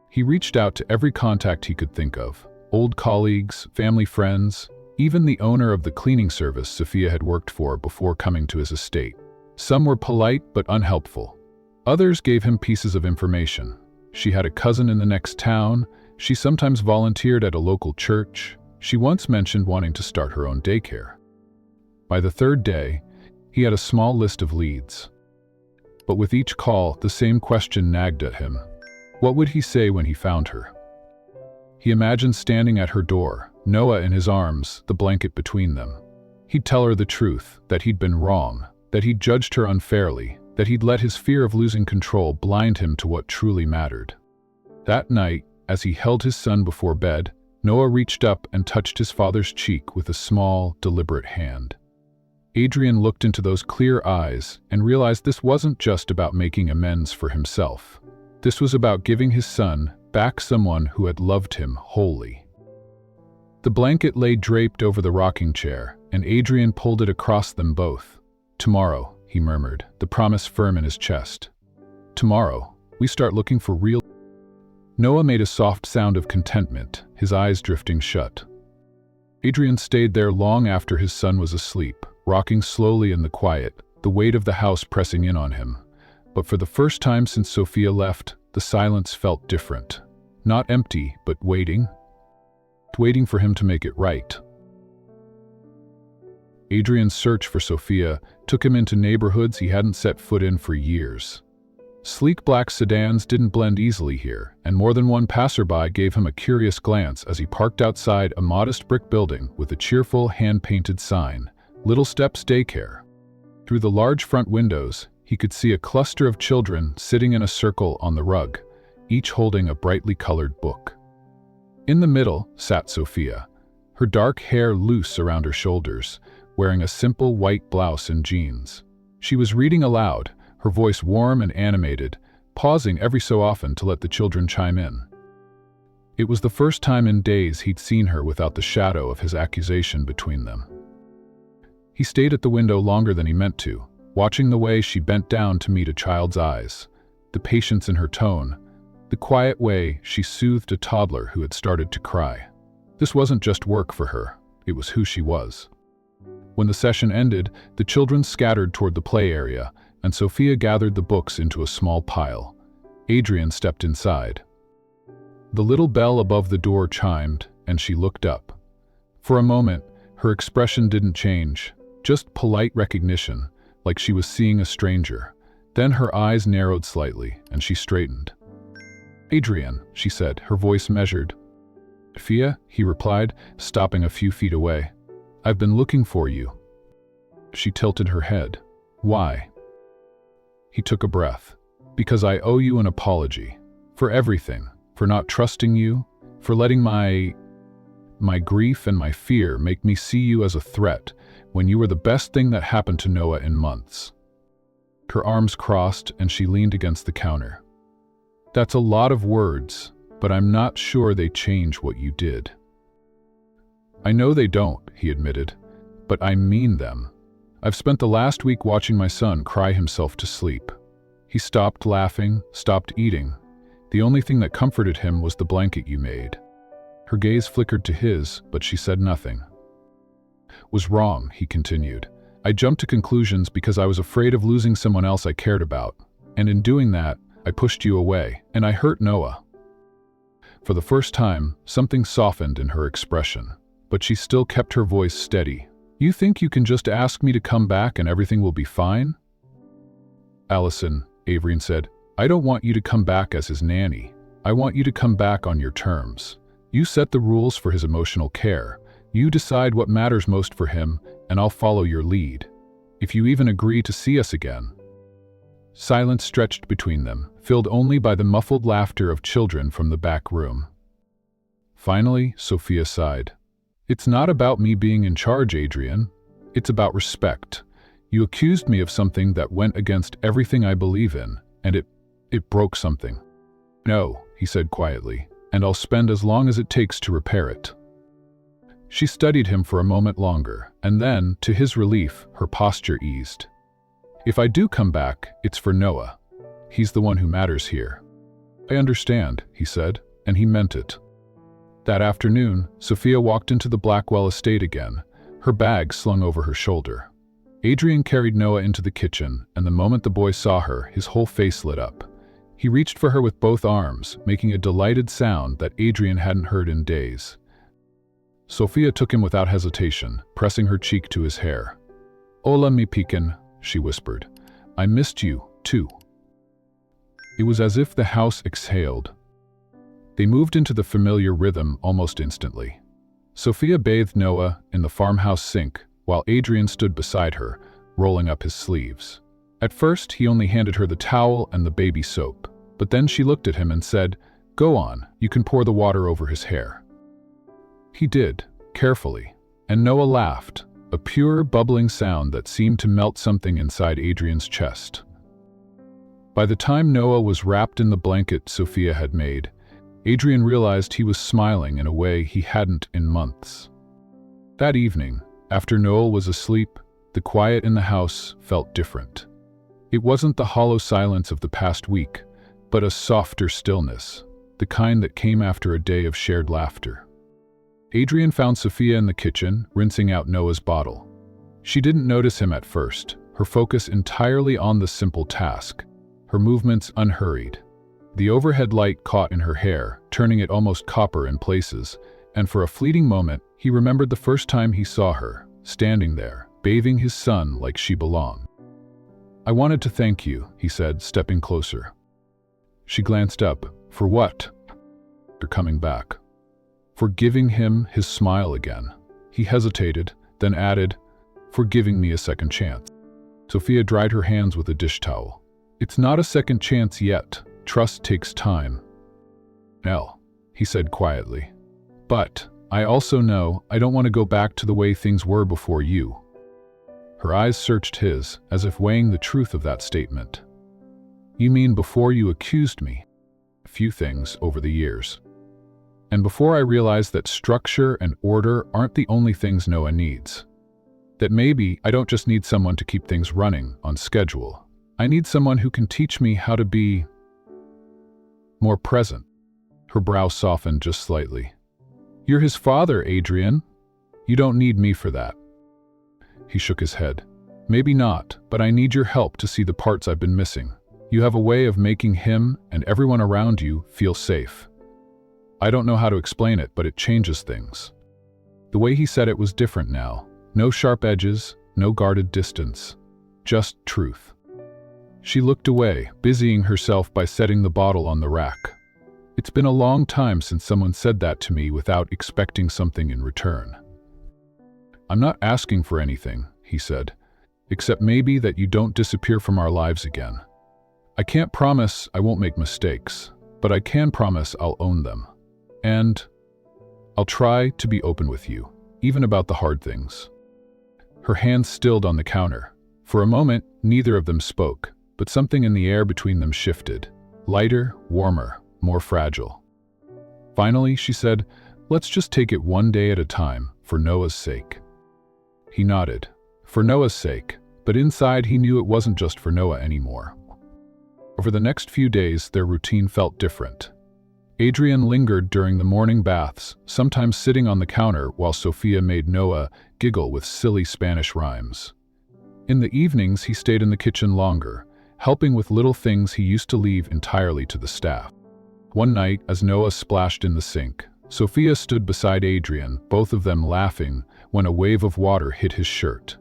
He reached out to every contact he could think of, old colleagues, family friends, even the owner of the cleaning service Sofia had worked for before coming to his estate. Some were polite but unhelpful. Others gave him pieces of information. She had a cousin in the next town. She sometimes volunteered at a local church. She once mentioned wanting to start her own daycare. By the 3rd day, he had a small list of leads. But with each call, the same question nagged at him. What would he say when he found her? He imagined standing at her door, Noah in his arms, the blanket between them. He'd tell her the truth, that he'd been wrong, that he'd judged her unfairly, that he'd let his fear of losing control blind him to what truly mattered. That night, as he held his son before bed, Noah reached up and touched his father's cheek with a small, deliberate hand. Adrian looked into those clear eyes and realized this wasn't just about making amends for himself. This was about giving his son back someone who had loved him wholly. The blanket lay draped over the rocking chair, and Adrian pulled it across them both. "Tomorrow," he murmured, the promise firm in his chest. "Tomorrow, we start looking for real—" Noah made a soft sound of contentment, his eyes drifting shut. Adrian stayed there long after his son was asleep, rocking slowly in the quiet, the weight of the house pressing in on him. But for the first time since Sofia left, the silence felt different. Not empty, but waiting. Waiting for him to make it right. Adrian's search for Sofia took him into neighborhoods he hadn't set foot in for years. Sleek black sedans didn't blend easily here, and more than one passerby gave him a curious glance as he parked outside a modest brick building with a cheerful hand-painted sign, "Little Steps Daycare." Through the large front windows, he could see a cluster of children sitting in a circle on the rug, each holding a brightly colored book. In the middle sat Sofia, her dark hair loose around her shoulders, wearing a simple white blouse and jeans. She was reading aloud, her voice warm and animated, pausing every so often to let the children chime in. It was the first time in days he'd seen her without the shadow of his accusation between them. He stayed at the window longer than he meant to, watching the way she bent down to meet a child's eyes, the patience in her tone, the quiet way she soothed a toddler who had started to cry. This wasn't just work for her, it was who she was. When the session ended, the children scattered toward the play area, and Sofia gathered the books into a small pile. Adrian stepped inside. The little bell above the door chimed, and she looked up. For a moment, her expression didn't change, just polite recognition, like she was seeing a stranger. Then her eyes narrowed slightly, and she straightened. "Adrian," she said, her voice measured. "Sofia," he replied, stopping a few feet away. "I've been looking for you." She tilted her head. "Why?" He took a breath. "Because I owe you an apology. For everything. For not trusting you. For letting my grief and my fear make me see you as a threat when you were the best thing that happened to Noah in months." Her arms crossed and she leaned against the counter. "That's a lot of words, but I'm not sure they change what you did." "I know they don't," he admitted, "but I mean them. I've spent the last week watching my son cry himself to sleep. He stopped laughing, stopped eating. The only thing that comforted him was the blanket you made." Her gaze flickered to his, but she said nothing. "Was wrong," he continued. "I jumped to conclusions because I was afraid of losing someone else I cared about. And in doing that, I pushed you away, and I hurt Noah." For the first time, something softened in her expression, but she still kept her voice steady. "You think you can just ask me to come back and everything will be fine?" "Allison," Adrian said, "I don't want you to come back as his nanny. I want you to come back on your terms. You set the rules for his emotional care. You decide what matters most for him, and I'll follow your lead. If you even agree to see us again." Silence stretched between them, filled only by the muffled laughter of children from the back room. Finally, Sofia sighed. "It's not about me being in charge, Adrian. It's about respect. You accused me of something that went against everything I believe in, and it broke something." "No," he said quietly, "and I'll spend as long as it takes to repair it." She studied him for a moment longer, and then, to his relief, her posture eased. "If I do come back, it's for Noah. He's the one who matters here." "I understand," he said, and he meant it. That afternoon, Sofia walked into the Blackwell estate again, her bag slung over her shoulder. Adrian carried Noah into the kitchen, and the moment the boy saw her, his whole face lit up. He reached for her with both arms, making a delighted sound that Adrian hadn't heard in days. Sofia took him without hesitation, pressing her cheek to his hair. "Hola, mi pecan," she whispered. "I missed you, too." It was as if the house exhaled. They moved into the familiar rhythm almost instantly. Sofia bathed Noah in the farmhouse sink, while Adrian stood beside her, rolling up his sleeves. At first, he only handed her the towel and the baby soap, but then she looked at him and said, "Go on, you can pour the water over his hair." He did, carefully, and Noah laughed, a pure, bubbling sound that seemed to melt something inside Adrian's chest. By the time Noah was wrapped in the blanket Sofia had made, Adrian realized he was smiling in a way he hadn't in months. That evening, after Noah was asleep, the quiet in the house felt different. It wasn't the hollow silence of the past week, but a softer stillness, the kind that came after a day of shared laughter. Adrian found Sofia in the kitchen, rinsing out Noah's bottle. She didn't notice him at first, her focus entirely on the simple task, her movements unhurried. The overhead light caught in her hair, turning it almost copper in places, and for a fleeting moment, he remembered the first time he saw her, standing there, bathing his son like she belonged. "I wanted to thank you," he said, stepping closer. She glanced up. "For what?" "For coming back." "For giving him his smile again." He hesitated, then added, "For giving me a second chance." Sofia dried her hands with a dish towel. "It's not a second chance yet. Trust takes time." "Nell," he said quietly. "But I also know I don't want to go back to the way things were before you." Her eyes searched his, as if weighing the truth of that statement. "You mean before you accused me?" "A few things over the years. And before I realized that structure and order aren't the only things Noah needs. That maybe I don't just need someone to keep things running on schedule. I need someone who can teach me how to be more present." Her brow softened just slightly. "You're his father, Adrian. You don't need me for that." He shook his head. "Maybe not, but I need your help to see the parts I've been missing. You have a way of making him and everyone around you feel safe. I don't know how to explain it, but it changes things." The way he said it was different now. No sharp edges, no guarded distance. Just truth. She looked away, busying herself by setting the bottle on the rack. "It's been a long time since someone said that to me without expecting something in return." "I'm not asking for anything," he said, "except maybe that you don't disappear from our lives again. I can't promise I won't make mistakes, but I can promise I'll own them. And I'll try to be open with you, even about the hard things." Her hands stilled on the counter. For a moment, neither of them spoke, but something in the air between them shifted. Lighter, warmer, more fragile. Finally, she said, "Let's just take it one day at a time, for Noah's sake." He nodded. For Noah's sake, but inside he knew it wasn't just for Noah anymore. Over the next few days, their routine felt different. Adrian lingered during the morning baths, sometimes sitting on the counter while Sofia made Noah giggle with silly Spanish rhymes. In the evenings, he stayed in the kitchen longer, helping with little things he used to leave entirely to the staff. One night, as Noah splashed in the sink, Sofia stood beside Adrian, both of them laughing, when a wave of water hit his shirt.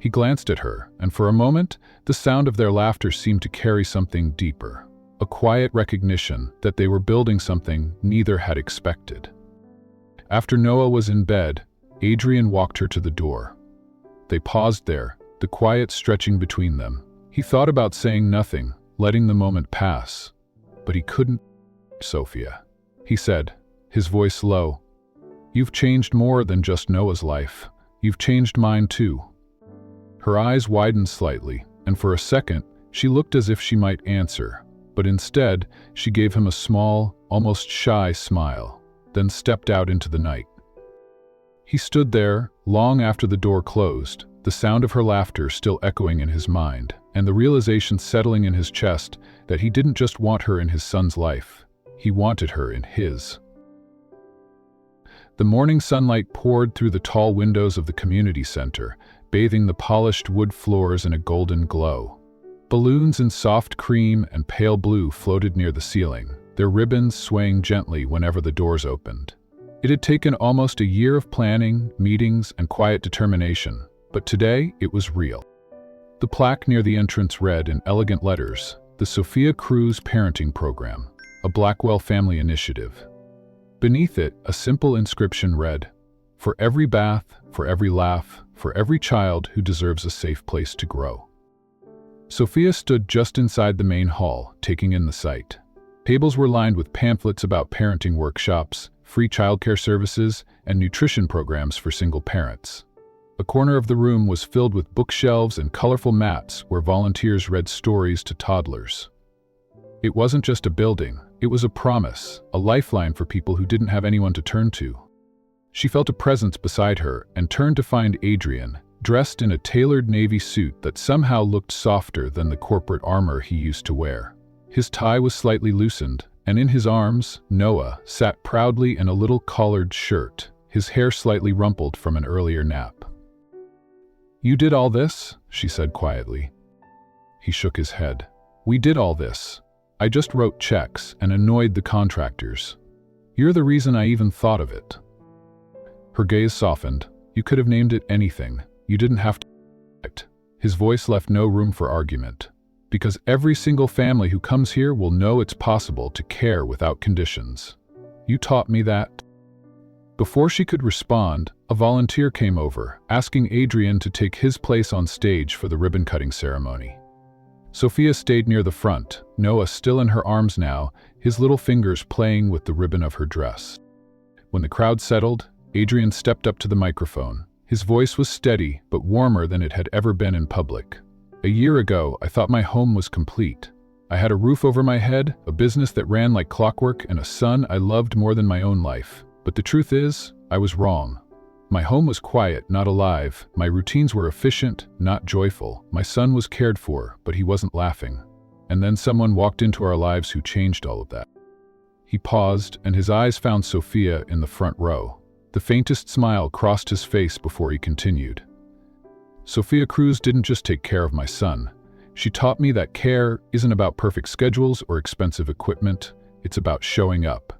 He glanced at her, and for a moment, the sound of their laughter seemed to carry something deeper, a quiet recognition that they were building something neither had expected. After Noah was in bed, Adrian walked her to the door. They paused there, the quiet stretching between them. He thought about saying nothing, letting the moment pass, but he couldn't. "Sofia," he said, his voice low, "you've changed more than just Noah's life. You've changed mine too." Her eyes widened slightly, and for a second, she looked as if she might answer, but instead, she gave him a small, almost shy smile, then stepped out into the night. He stood there, long after the door closed, the sound of her laughter still echoing in his mind, and the realization settling in his chest that he didn't just want her in his son's life, he wanted her in his. The morning sunlight poured through the tall windows of the community center, bathing the polished wood floors in a golden glow. Balloons in soft cream and pale blue floated near the ceiling, their ribbons swaying gently whenever the doors opened. It had taken almost a year of planning, meetings, and quiet determination, but today it was real. The plaque near the entrance read in elegant letters, "The Sofia Cruz Parenting Program, a Blackwell family initiative." Beneath it, a simple inscription read, "For every bath, for every laugh, for every child who deserves a safe place to grow." Sofia stood just inside the main hall, taking in the sight. Tables were lined with pamphlets about parenting workshops, free childcare services, and nutrition programs for single parents. A corner of the room was filled with bookshelves and colorful mats where volunteers read stories to toddlers. It wasn't just a building, it was a promise, a lifeline for people who didn't have anyone to turn to. She felt a presence beside her and turned to find Adrian, dressed in a tailored navy suit that somehow looked softer than the corporate armor he used to wear. His tie was slightly loosened, and in his arms, Noah sat proudly in a little collared shirt, his hair slightly rumpled from an earlier nap. "You did all this?" she said quietly. He shook his head. "We did all this. I just wrote checks and annoyed the contractors. You're the reason I even thought of it." Her gaze softened. "You could have named it anything. You didn't have to." His voice left no room for argument. "Because every single family who comes here will know it's possible to care without conditions. You taught me that." Before she could respond, a volunteer came over, asking Adrian to take his place on stage for the ribbon-cutting ceremony. Sofia stayed near the front, Noah still in her arms now, his little fingers playing with the ribbon of her dress. When the crowd settled, Adrian stepped up to the microphone. His voice was steady, but warmer than it had ever been in public. A year ago, I thought my home was complete. I had a roof over my head, a business that ran like clockwork, and a son I loved more than my own life. But the truth is, I was wrong. My home was quiet, not alive. My routines were efficient, not joyful. My son was cared for, but he wasn't laughing. And then someone walked into our lives who changed all of that. He paused, and his eyes found Sofia in the front row. The faintest smile crossed his face before he continued. Sofia Cruz didn't just take care of my son. She taught me that care isn't about perfect schedules or expensive equipment. It's about showing up.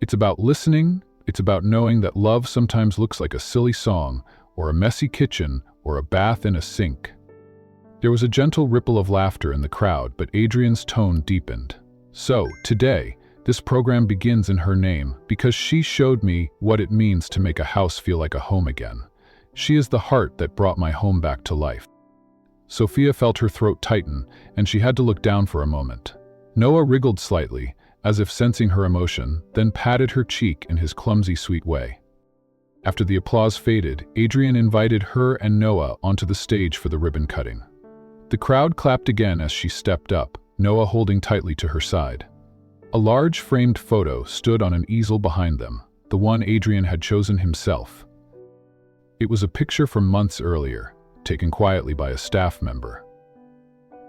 It's about listening. It's about knowing that love sometimes looks like a silly song, or a messy kitchen, or a bath in a sink. There was a gentle ripple of laughter in the crowd, but Adrian's tone deepened. So, today, this program begins in her name because she showed me what it means to make a house feel like a home again. She is the heart that brought my home back to life. Sofia felt her throat tighten, and she had to look down for a moment. Noah wriggled slightly, as if sensing her emotion, then patted her cheek in his clumsy, sweet way. After the applause faded, Adrian invited her and Noah onto the stage for the ribbon cutting. The crowd clapped again as she stepped up, Noah holding tightly to her side. A large framed photo stood on an easel behind them, the one Adrian had chosen himself. It was a picture from months earlier, taken quietly by a staff member.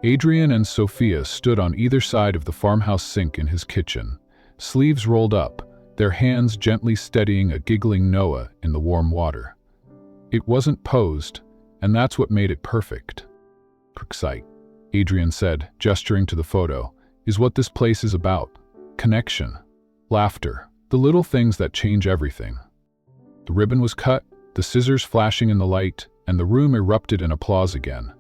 Adrian and Sofia stood on either side of the farmhouse sink in his kitchen, sleeves rolled up, their hands gently steadying a giggling Noah in the warm water. It wasn't posed, and that's what made it perfect. "Sight," Adrian said, gesturing to the photo, "is what this place is about. Connection, laughter, the little things that change everything." The ribbon was cut, the scissors flashing in the light, and the room erupted in applause again.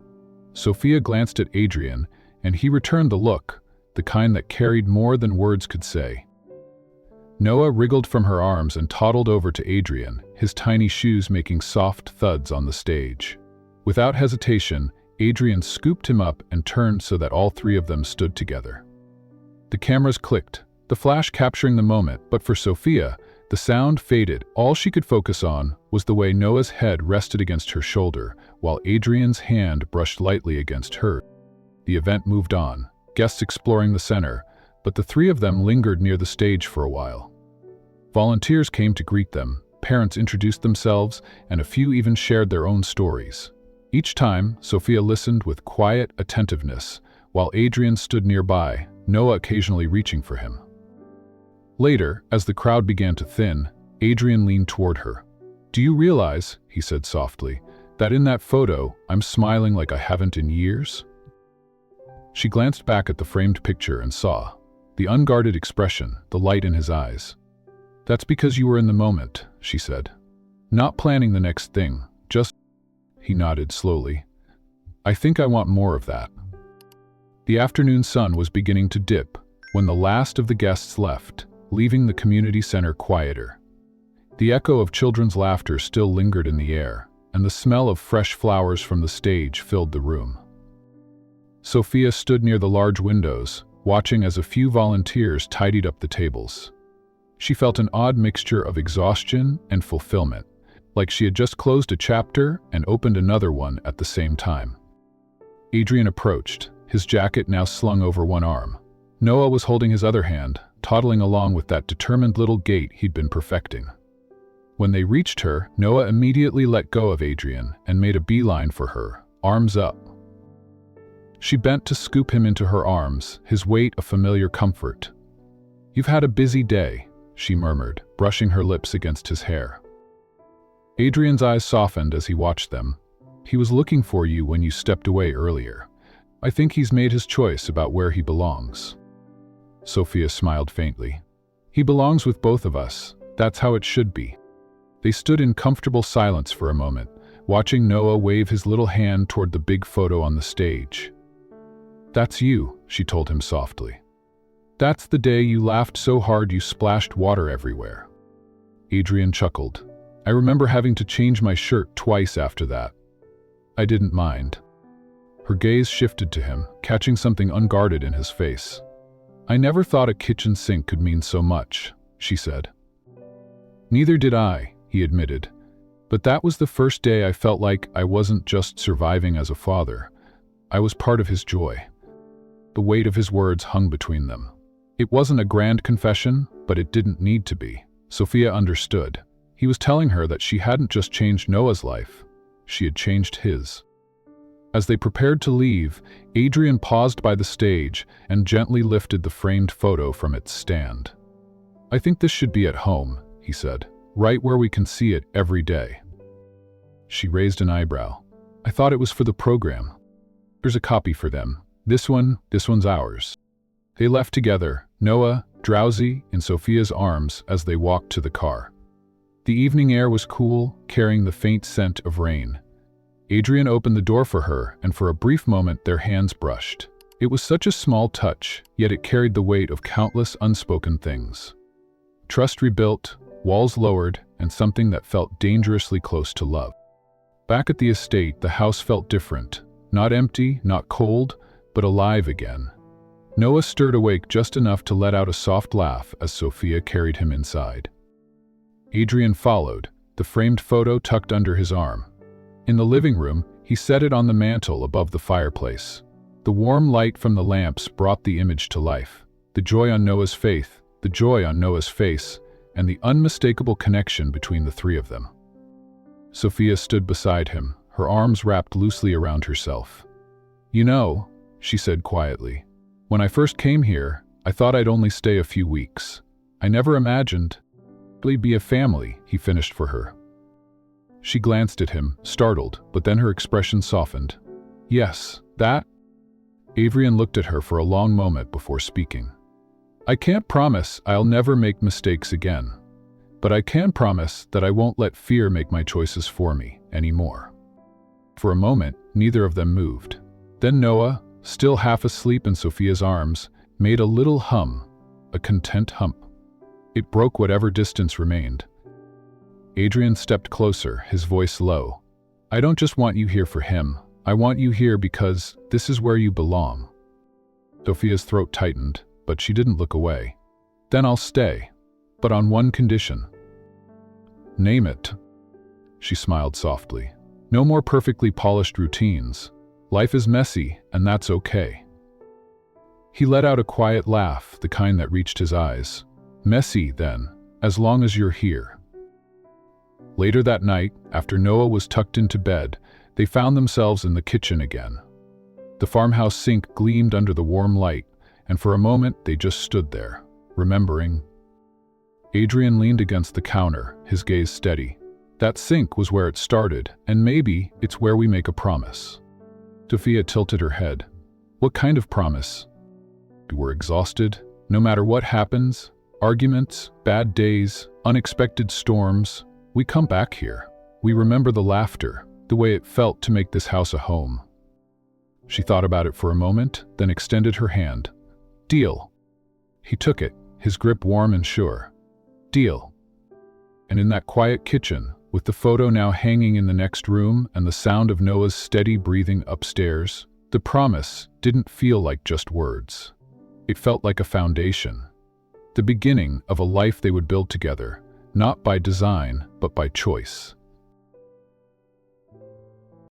Sofia glanced at Adrian, and he returned the look, the kind that carried more than words could say. Noah wriggled from her arms and toddled over to Adrian, his tiny shoes making soft thuds on the stage. Without hesitation, Adrian scooped him up and turned so that all three of them stood together. The cameras clicked, the flash capturing the moment, but for Sofia, the sound faded. All she could focus on was the way Noah's head rested against her shoulder, while Adrian's hand brushed lightly against her. The event moved on, guests exploring the center, but the three of them lingered near the stage for a while. Volunteers came to greet them, parents introduced themselves, and a few even shared their own stories. Each time, Sofia listened with quiet attentiveness, while Adrian stood nearby, Noah occasionally reaching for him. Later, as the crowd began to thin, Adrian leaned toward her. "Do you realize," he said softly, "that in that photo, I'm smiling like I haven't in years?" She glanced back at the framed picture and saw the unguarded expression, the light in his eyes. "That's because you were in the moment," she said. "Not planning the next thing, just—" He nodded slowly. "I think I want more of that." The afternoon sun was beginning to dip when the last of the guests left, leaving the community center quieter. The echo of children's laughter still lingered in the air, and the smell of fresh flowers from the stage filled the room. Sofia stood near the large windows, watching as a few volunteers tidied up the tables. She felt an odd mixture of exhaustion and fulfillment, like she had just closed a chapter and opened another one at the same time. Adrian approached, his jacket now slung over one arm. Noah was holding his other hand, toddling along with that determined little gait he'd been perfecting. When they reached her, Noah immediately let go of Adrian and made a beeline for her, arms up. She bent to scoop him into her arms, his weight a familiar comfort. "You've had a busy day," she murmured, brushing her lips against his hair. Adrian's eyes softened as he watched them. "He was looking for you when you stepped away earlier. I think he's made his choice about where he belongs." Sofia smiled faintly. "He belongs with both of us. That's how it should be." They stood in comfortable silence for a moment, watching Noah wave his little hand toward the big photo on the stage. "That's you," she told him softly. "That's the day you laughed so hard you splashed water everywhere." Adrian chuckled. "I remember having to change my shirt twice after that. I didn't mind." Her gaze shifted to him, catching something unguarded in his face. "I never thought a kitchen sink could mean so much," she said. "Neither did I," he admitted. "But that was the first day I felt like I wasn't just surviving as a father. I was part of his joy." The weight of his words hung between them. It wasn't a grand confession, but it didn't need to be. Sofia understood. He was telling her that she hadn't just changed Noah's life, she had changed his. As they prepared to leave, Adrian paused by the stage and gently lifted the framed photo from its stand. "I think this should be at home," he said, "right where we can see it every day." She raised an eyebrow. "I thought it was for the program." "Here's a copy for them. This one's ours." They left together, Noah, drowsy, in Sofia's arms as they walked to the car. The evening air was cool, carrying the faint scent of rain. Adrian opened the door for her, and for a brief moment their hands brushed. It was such a small touch, yet it carried the weight of countless unspoken things. Trust rebuilt, walls lowered, and something that felt dangerously close to love. Back at the estate, the house felt different. Not empty, not cold, but alive again. Noah stirred awake just enough to let out a soft laugh as Sofia carried him inside. Adrian followed, the framed photo tucked under his arm. In the living room, he set it on the mantel above the fireplace. The warm light from the lamps brought the image to life. The joy on Noah's face, and the unmistakable connection between the three of them. Sofia stood beside him, her arms wrapped loosely around herself. "You know," she said quietly, "when I first came here, I thought I'd only stay a few weeks. I never imagined we'd be a family," he finished for her. She glanced at him, startled, but then her expression softened. "Yes, that?" Adrian looked at her for a long moment before speaking. "I can't promise I'll never make mistakes again, but I can promise that I won't let fear make my choices for me anymore." For a moment, neither of them moved. Then Noah, still half asleep in Sofia's arms, made a little hum, a content hump. It broke whatever distance remained. Adrian stepped closer, his voice low. "I don't just want you here for him. I want you here because this is where you belong." Sofia's throat tightened, but she didn't look away. "Then I'll stay, but on one condition." "Name it." She smiled softly. "No more perfectly polished routines. Life is messy, and that's okay." He let out a quiet laugh, the kind that reached his eyes. "Messy, then, as long as you're here." Later that night, after Noah was tucked into bed, they found themselves in the kitchen again. The farmhouse sink gleamed under the warm light, and for a moment they just stood there, remembering. Adrian leaned against the counter, his gaze steady. "That sink was where it started, and maybe it's where we make a promise." Sofia tilted her head. "What kind of promise?" "We're exhausted. No matter what happens, arguments, bad days, unexpected storms, we come back here. We remember the laughter, the way it felt to make this house a home." She thought about it for a moment, then extended her hand. "Deal." He took it, his grip warm and sure. "Deal." And in that quiet kitchen, with the photo now hanging in the next room and the sound of Noah's steady breathing upstairs, the promise didn't feel like just words. It felt like a foundation. The beginning of a life they would build together, not by design, but by choice.